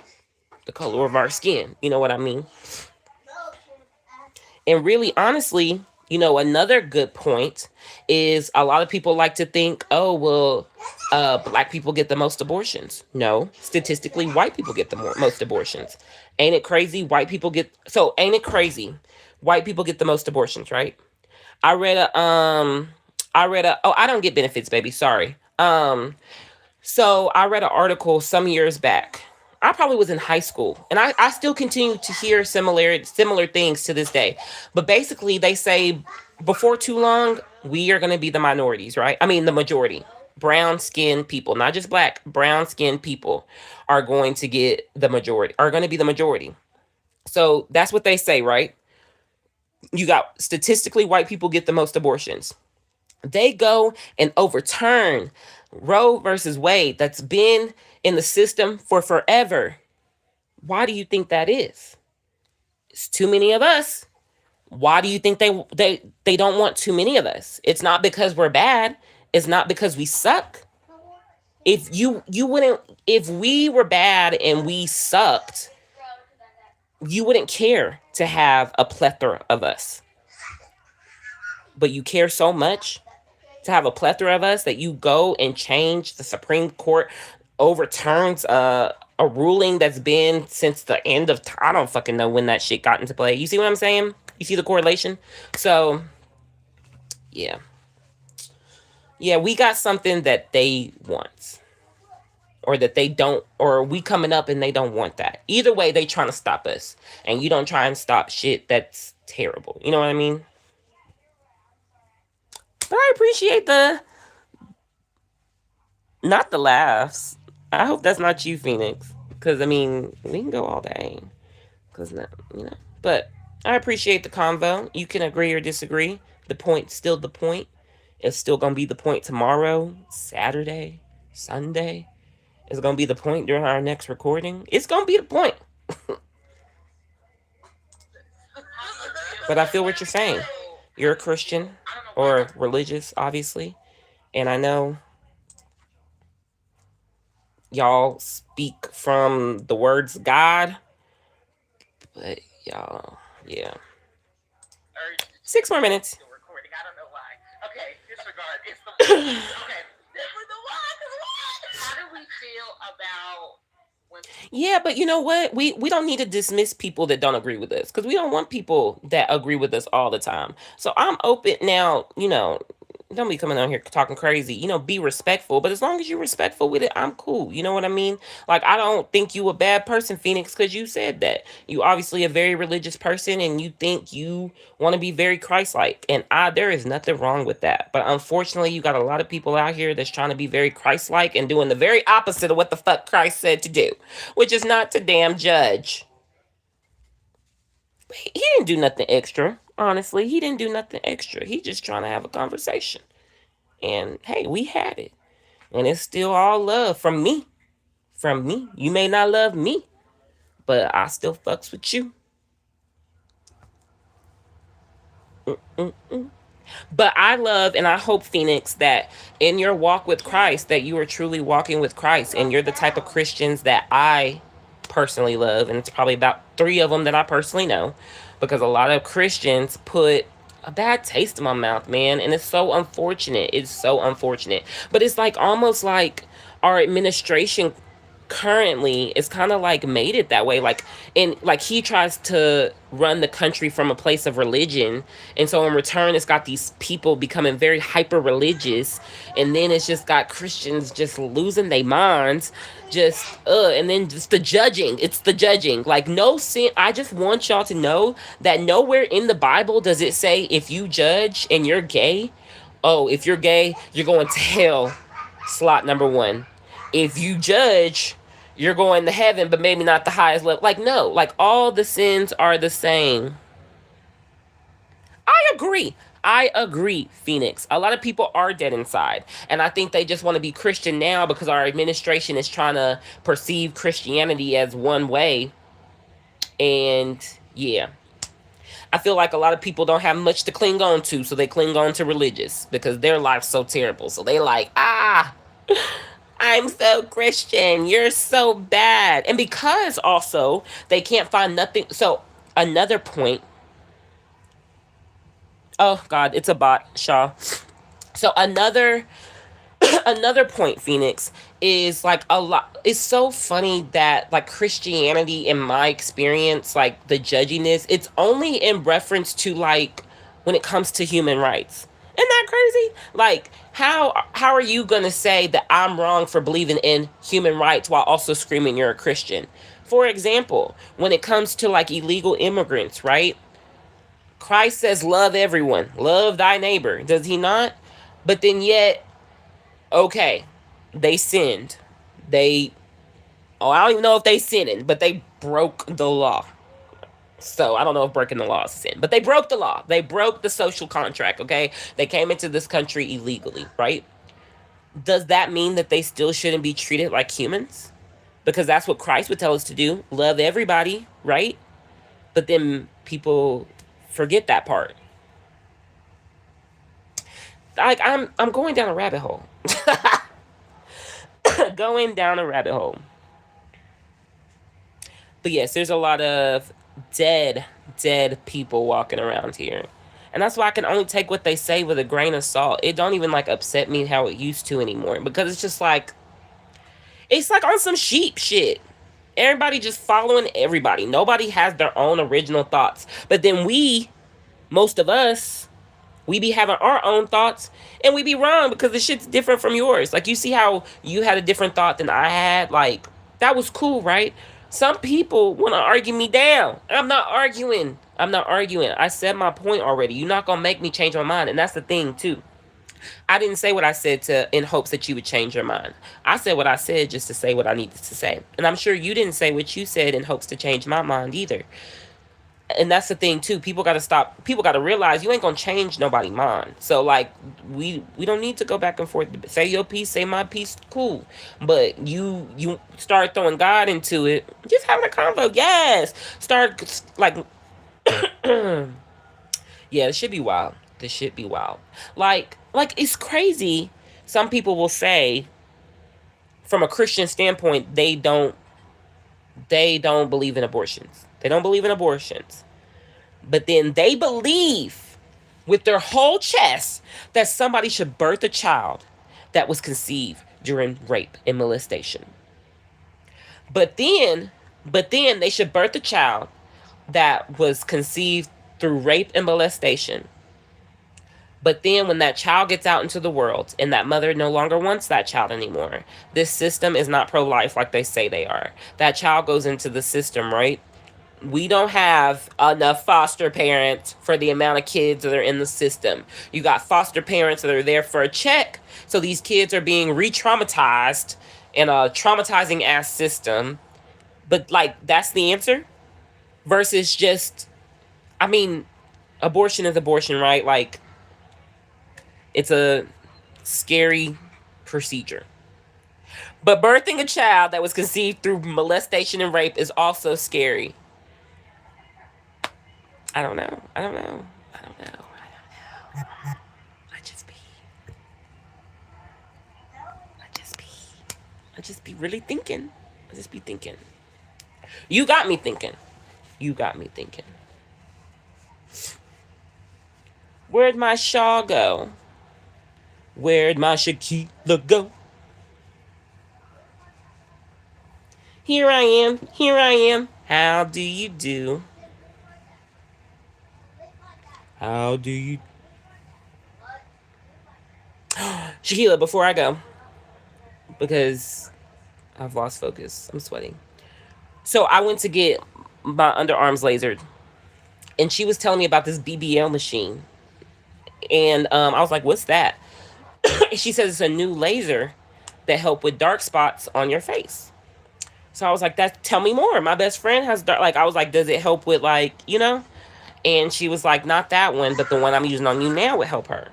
the color of our skin. You know what I mean? And really, honestly, another good point is a lot of people like to think, oh, well, black people get the most abortions. No, statistically, white people get the most abortions. Ain't it crazy? Ain't it crazy? White people get the most abortions, right? I don't get benefits, baby. Sorry. So I read an article some years back. I probably was in high school, and I still continue to hear similar things to this day. But basically, they say before too long, we are going to be the minorities, right? I mean, the majority. Brown skinned people, not just black, brown skinned people are going to be the majority. So that's what they say, right? You got statistically white people get the most abortions. They go and overturn Roe versus Wade that's been in the system for forever. Why do you think that is? It's too many of us. Why do you think they don't want too many of us? It's not because we're bad. It's not because we suck. If we were bad and we sucked, you wouldn't care to have a plethora of us. But you care so much to have a plethora of us that you go and change. The Supreme Court overturns a ruling that's been since the end of time. I don't fucking know when that shit got into play. You see what I'm saying? You see the correlation? So, yeah. Yeah, we got something that they want. Or that they don't, or we coming up and they don't want that. Either way, they trying to stop us. And you don't try and stop shit that's terrible. You know what I mean? But I appreciate not the laughs. I hope that's not you, Phoenix. Because, I mean, we can go all day. But I appreciate the convo. You can agree or disagree. The point's still the point. It's still going to be the point tomorrow, Saturday, Sunday. It's going to be the point during our next recording. It's going to be the point. But I feel what you're saying. You're a Christian or religious, obviously. And I know y'all speak from the words of God. But y'all, yeah. 6 more minutes. Recording. I don't know why. Okay, disregard. It's the okay. How do we feel about Yeah, but you know what? We don't need to dismiss people that don't agree with us because we don't want people that agree with us all the time. So I'm open now. Don't be coming on here talking crazy. Be respectful. But as long as you're respectful with it, I'm cool. You know what I mean? Like I don't think you a bad person, Phoenix, because you said that. You obviously a very religious person, and you think you want to be very Christ-like, and there is nothing wrong with that. But unfortunately, you got a lot of people out here that's trying to be very Christ-like and doing the very opposite of what the fuck Christ said to do, which is not to damn judge. He didn't do nothing extra. Honestly, he didn't do nothing extra. He just trying to have a conversation. And hey, we had it. And it's still all love from me. From me. You may not love me, but I still fucks with you. Mm-mm-mm. But I love and I hope, Phoenix, that in your walk with Christ, that you are truly walking with Christ and you're the type of Christians that I personally love. And it's probably about 3 of them that I personally know, because a lot of Christians put a bad taste in my mouth, man. And it's so unfortunate. It's so unfortunate. But it's like almost like our administration currently is kind of like made it that way, like he tries to run the country from a place of religion, and so in return it's got these people becoming very hyper religious, and then it's just got Christians just losing their minds, and then just the judging, like no sin. I just want y'all to know that nowhere in the Bible does it say if you judge and you're gay, oh, if you're gay you're going to hell, slot number 1. If you judge, you're going to heaven, but maybe not the highest level. Like, no, like all the sins are the same. I agree, Phoenix. A lot of people are dead inside. And I think they just want to be Christian now because our administration is trying to perceive Christianity as one way. And yeah. I feel like a lot of people don't have much to cling on to, so they cling on to religious because their life's so terrible. So they like, I'm so Christian. You're so bad. And because also they can't find nothing. So another point. Oh God, it's a bot, Shaw. So another point, Phoenix, is like a lot. It's so funny that like Christianity, in my experience, like the judginess, it's only in reference to like when it comes to human rights. Isn't that crazy? Like, how are you gonna say that I'm wrong for believing in human rights while also screaming you're a Christian? For example, when it comes to like illegal immigrants, right? Christ says love everyone, love thy neighbor. Does he not? But then yet, okay, they sinned. I don't even know if they sinned, but they broke the law. So I don't know if breaking the law is a sin, but they broke the law. They broke the social contract, okay? They came into this country illegally, right? Does that mean that they still shouldn't be treated like humans? Because that's what Christ would tell us to do. Love everybody, right? But then people forget that part. Like I'm going down a rabbit hole. Going down a rabbit hole. But yes, there's a lot of dead people walking around here. And that's why I can only take what they say with a grain of salt. It don't even like upset me how it used to anymore. Because it's just like, it's like on some sheep shit. Everybody just following everybody. Nobody has their own original thoughts. But then most of us, we be having our own thoughts and we be wrong because the shit's different from yours. Like you see how you had a different thought than I had? Like that was cool, right? Some people want to argue me down. I'm not arguing. I said my point already. You're not going to make me change my mind. And that's the thing too. I didn't say what I said in hopes that you would change your mind. I said what I said just to say what I needed to say. And I'm sure you didn't say what you said in hopes to change my mind either. And that's the thing too. People got to realize you ain't gonna change nobody's mind. So like we don't need to go back and forth. Say your piece, say my piece, cool. But you start throwing God into it, just having a convo. Yes. Start like yeah, it should be wild. This should be wild. Like it's crazy. Some people will say from a Christian standpoint, they don't believe in abortions. They don't believe in abortions. But then they believe with their whole chest that somebody should birth a child that was conceived during rape and molestation. But then, they should birth a child that was conceived through rape and molestation. But then when that child gets out into the world and that mother no longer wants that child anymore, this system is not pro-life like they say they are. That child goes into the system, right? We don't have enough foster parents for the amount of kids that are in the system. You got foster parents that are there for a check. So these kids are being re-traumatized in a traumatizing ass system. But like, that's the answer? Versus just, I mean, abortion is abortion, right? Like, it's a scary procedure. But birthing a child that was conceived through molestation and rape is also scary. I don't know. I just be really thinking. I just be thinking. You got me thinking. Where'd my Shaw go? Where'd my Shaquilla go? Here I am. How do you do? Shaquilla, before I go, because I've lost focus, I'm sweating. So I went to get my underarms lasered, and she was telling me about this BBL machine. And I was like, what's that? She says it's a new laser that help with dark spots on your face. So I was like, tell me more. My best friend has dark, like, I was like, does it help with, like, you know? And she was like, not that one, but the one I'm using on you now would help her.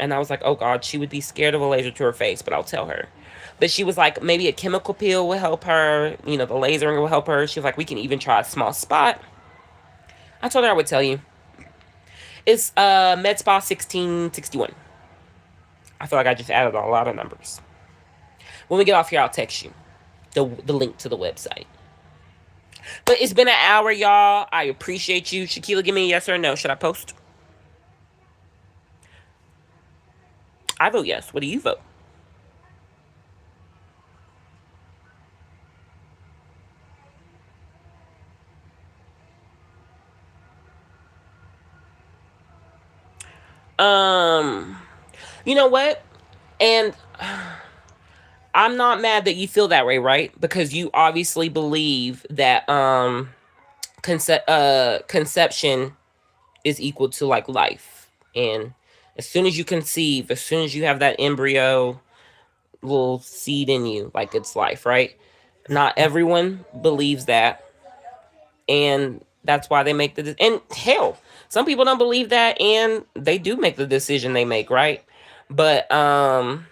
And I was like, oh God, she would be scared of a laser to her face, but I'll tell her. But she was like, maybe a chemical peel will help her. You know, the lasering will help her. She was like, we can even try a small spot. I told her I would tell you. It's MedSpa 1661. I feel like I just added a lot of numbers. When we get off here, I'll text you the link to the website. But it's been an hour, y'all. I appreciate you. Shaquilla, give me a yes or a no. Should I post? I vote yes. What do you vote? You know what? And I'm not mad that you feel that way, right? Because you obviously believe that conception is equal to like life. And as soon as you conceive, as soon as you have that embryo little seed in you, like it's life, right? Not everyone believes that. And that's why they make and hell, some people don't believe that and they do make the decision they make, right? But I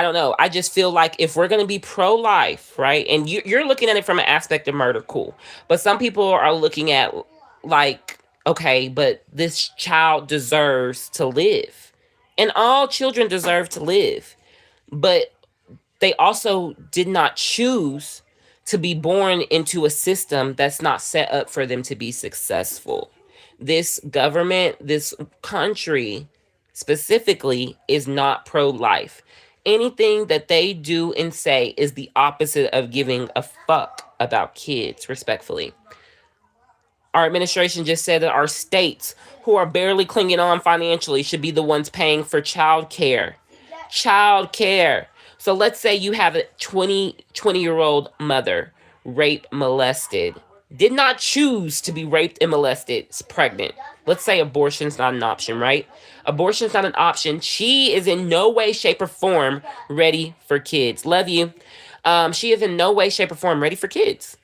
don't know. I just feel like if we're going to be pro-life, right? And you're looking at it from an aspect of murder, cool. But some people are looking at like, okay, but this child deserves to live. And all children deserve to live. But they also did not choose to be born into a system that's not set up for them to be successful. This government, this country specifically is not pro-life. Anything that they do and say is the opposite of giving a fuck about kids, respectfully. Our administration just said that our states, who are barely clinging on financially, should be the ones paying for child care. Child care. So let's say you have a 20-year-old mother, raped, molested, did not choose to be raped and molested, is pregnant. Let's say abortion's not an option, right? Abortion's not an option. She is in no way, shape, or form ready for kids. Love you. She is in no way, shape, or form ready for kids.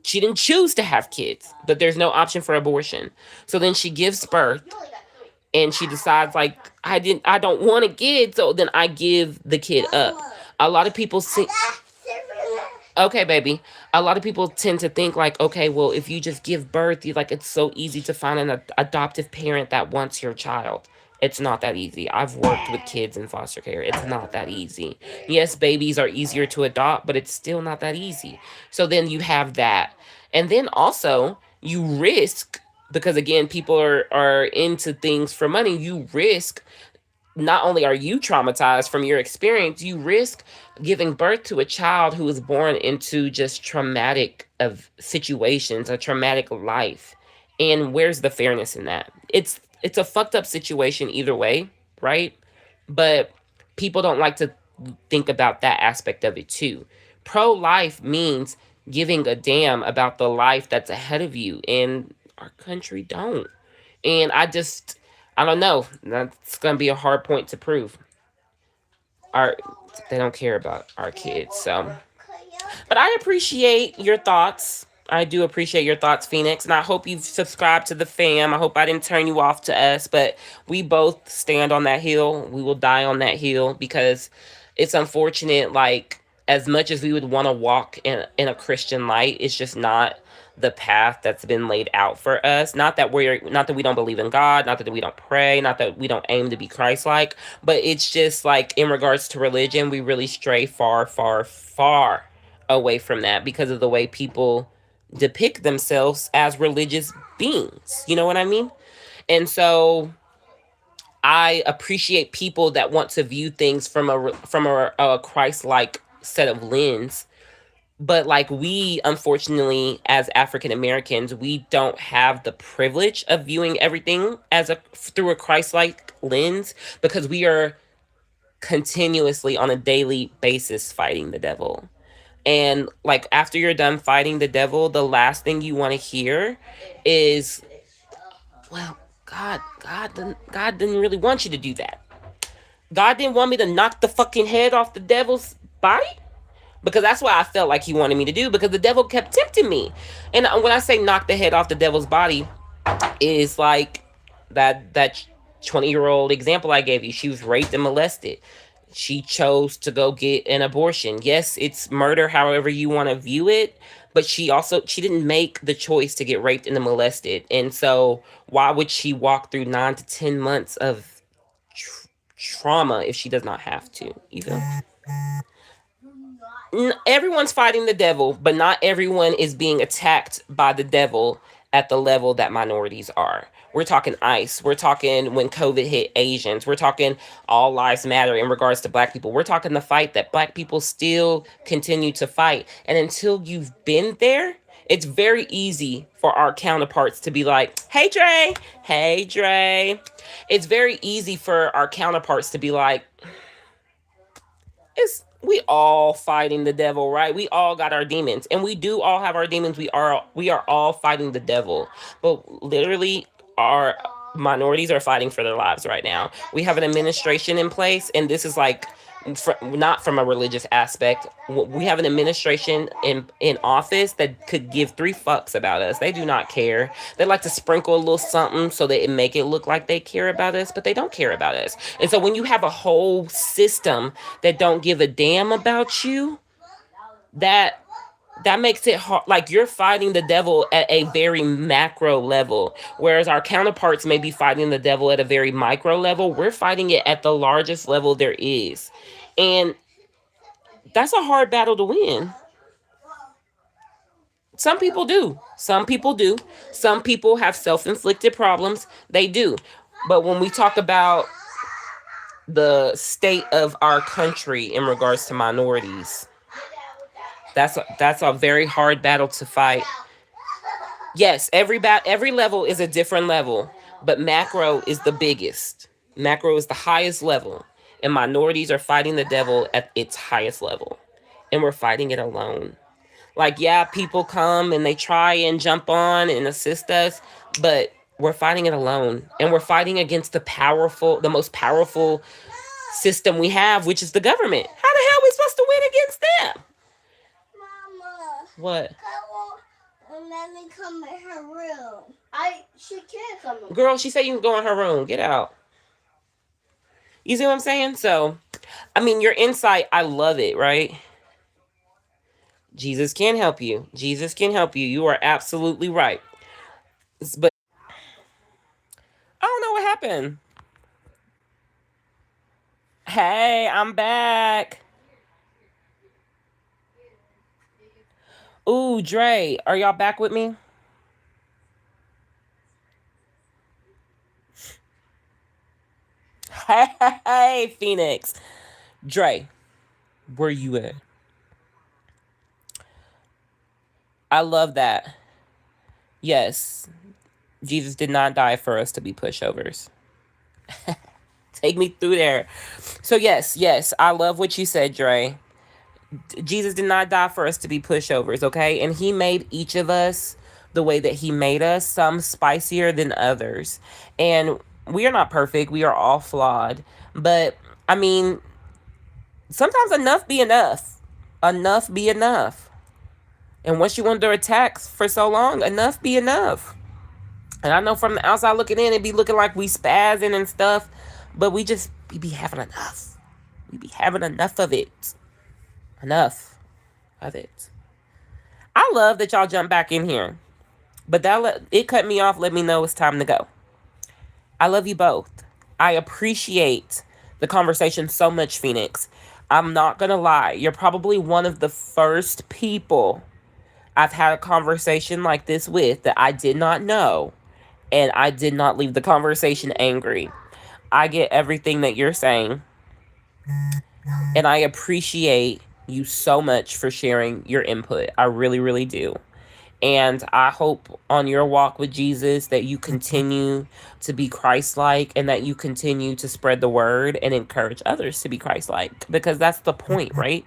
She didn't choose to have kids, but there's no option for abortion. So then she gives birth and she decides like, I don't want a kid. So then I give the kid up. A lot of people okay, baby. A lot of people tend to think like, okay, well, if you just give birth, it's so easy to find an adoptive parent that wants your child. It's not that easy. I've worked with kids in foster care. It's not that easy. Yes, babies are easier to adopt, but it's still not that easy. So then you have that. And then also you risk, because again, people are into things for money. You risk not only are you traumatized from your experience, you risk giving birth to a child who is born into just traumatic of situations, a traumatic life. And where's the fairness in that? It's a fucked up situation either way, right? But people don't like to think about that aspect of it too. Pro life means giving a damn about the life that's ahead of you, and our country don't. And I don't know. That's gonna be a hard point to prove. Our They don't care about our kids, so. But I appreciate your thoughts. I do appreciate your thoughts, Phoenix, and I hope you've subscribed to the fam. I hope I didn't turn you off to us, but we both stand on that hill. We will die on that hill because it's unfortunate. Like, as much as we would want to walk in a Christian light, it's just not the path that's been laid out for us. Not that we don't believe in God, not that we don't pray, not that we don't aim to be Christ-like, but it's just like in regards to religion, we really stray far, far, far away from that because of the way people depict themselves as religious beings. You know what I mean? And so I appreciate people that want to view things from a Christ-like set of lens. But like, we, unfortunately, as African Americans, we don't have the privilege of viewing everything through a Christ-like lens because we are continuously on a daily basis fighting the devil. And like, after you're done fighting the devil, the last thing you want to hear is, well, God didn't really want you to do that. God didn't want me to knock the fucking head off the devil's body, because that's what I felt like he wanted me to do, because the devil kept tempting me. And when I say knock the head off the devil's body, is like that 20-year-old example I gave you. She was raped and molested. She chose to go get an abortion. Yes, it's murder, however you want to view it, but she didn't make the choice to get raped and molested. And so why would she walk through 9 to 10 months of trauma if she does not have to? Even everyone's fighting the devil, but not everyone is being attacked by the devil at the level that minorities are. We're talking ICE. We're talking when COVID hit Asians. We're talking all lives matter in regards to Black people. We're talking the fight that Black people still continue to fight. And until you've been there, it's very easy for our counterparts to be like, hey, Dre. Hey, Dre. It's very easy for our counterparts to be like, we all fighting the devil, right? We all got our demons, and we do all have our demons. We are all fighting the devil, but literally our minorities are fighting for their lives right now. We have an administration in place, and this is like, not from a religious aspect. We have an administration in office that could give 3 fucks about us. They do not care. They like to sprinkle a little something so that it make it look like they care about us, but they don't care about us. And so when you have a whole system that don't give a damn about you, that makes it hard. Like, you're fighting the devil at a very macro level, whereas our counterparts may be fighting the devil at a very micro level. We're fighting it at the largest level there is. And that's a hard battle to win. Some people do. Some people have self-inflicted problems. They do. But when we talk about the state of our country in regards to minorities, that's a very hard battle to fight. Yes, every level is a different level, but macro is the biggest. Macro is the highest level, and minorities are fighting the devil at its highest level, and we're fighting it alone. Like, yeah, people come and they try and jump on and assist us, but we're fighting it alone, and we're fighting against the most powerful system we have, which is the government. How the hell are we supposed to win against them? Mama. What? Let me come in her room. She can't come in. Girl, she said you can go in her room. Get out. You see what I'm saying? So, I mean, your insight, I love it, right? Jesus can help you. Jesus can help you. You are absolutely right. But I don't know what happened. Hey, I'm back. Ooh, Dre, are y'all back with me? Slay, Phoenix. Dre, where you at? I love that. Yes, Jesus did not die for us to be pushovers. Take me through there. So yes, I love what you said, Dre. Jesus did not die for us to be pushovers, okay? And he made each of us the way that he made us, some spicier than others. And we are not perfect. We are all flawed. But, I mean, sometimes enough be enough. Enough be enough. And once you under attack for so long, enough be enough. And I know from the outside looking in, it be looking like we spazzing and stuff. But we be having enough. We be having enough of it. Enough of it. I love that y'all jump back in here. But it cut me off, let me know it's time to go. I love you both. I appreciate the conversation so much, Phoenix. I'm not going to lie. You're probably one of the first people I've had a conversation like this with that I did not know. And I did not leave the conversation angry. I get everything that you're saying. And I appreciate you so much for sharing your input. I really, really do. And I hope on your walk with Jesus that you continue to be Christ-like and that you continue to spread the word and encourage others to be Christ-like. Because that's the point, right?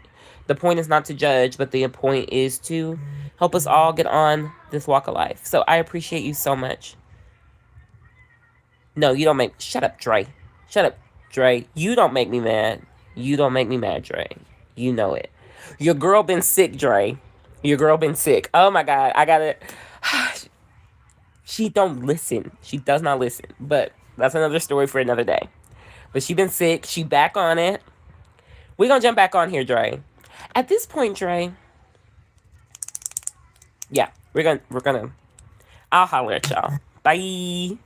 The point is not to judge, but the point is to help us all get on this walk of life. So I appreciate you so much. No, you don't make... Shut up, Dre. Shut up, Dre. You don't make me mad. You don't make me mad, Dre. You know it. Your girl been sick, Dre. Your girl been sick. Oh my God. I gotta... She don't listen. She does not listen. But that's another story for another day. But she been sick. She back on it. We're gonna jump back on here, Dre. At this point, Dre... Yeah. We're gonna... I'll holler at y'all. Bye.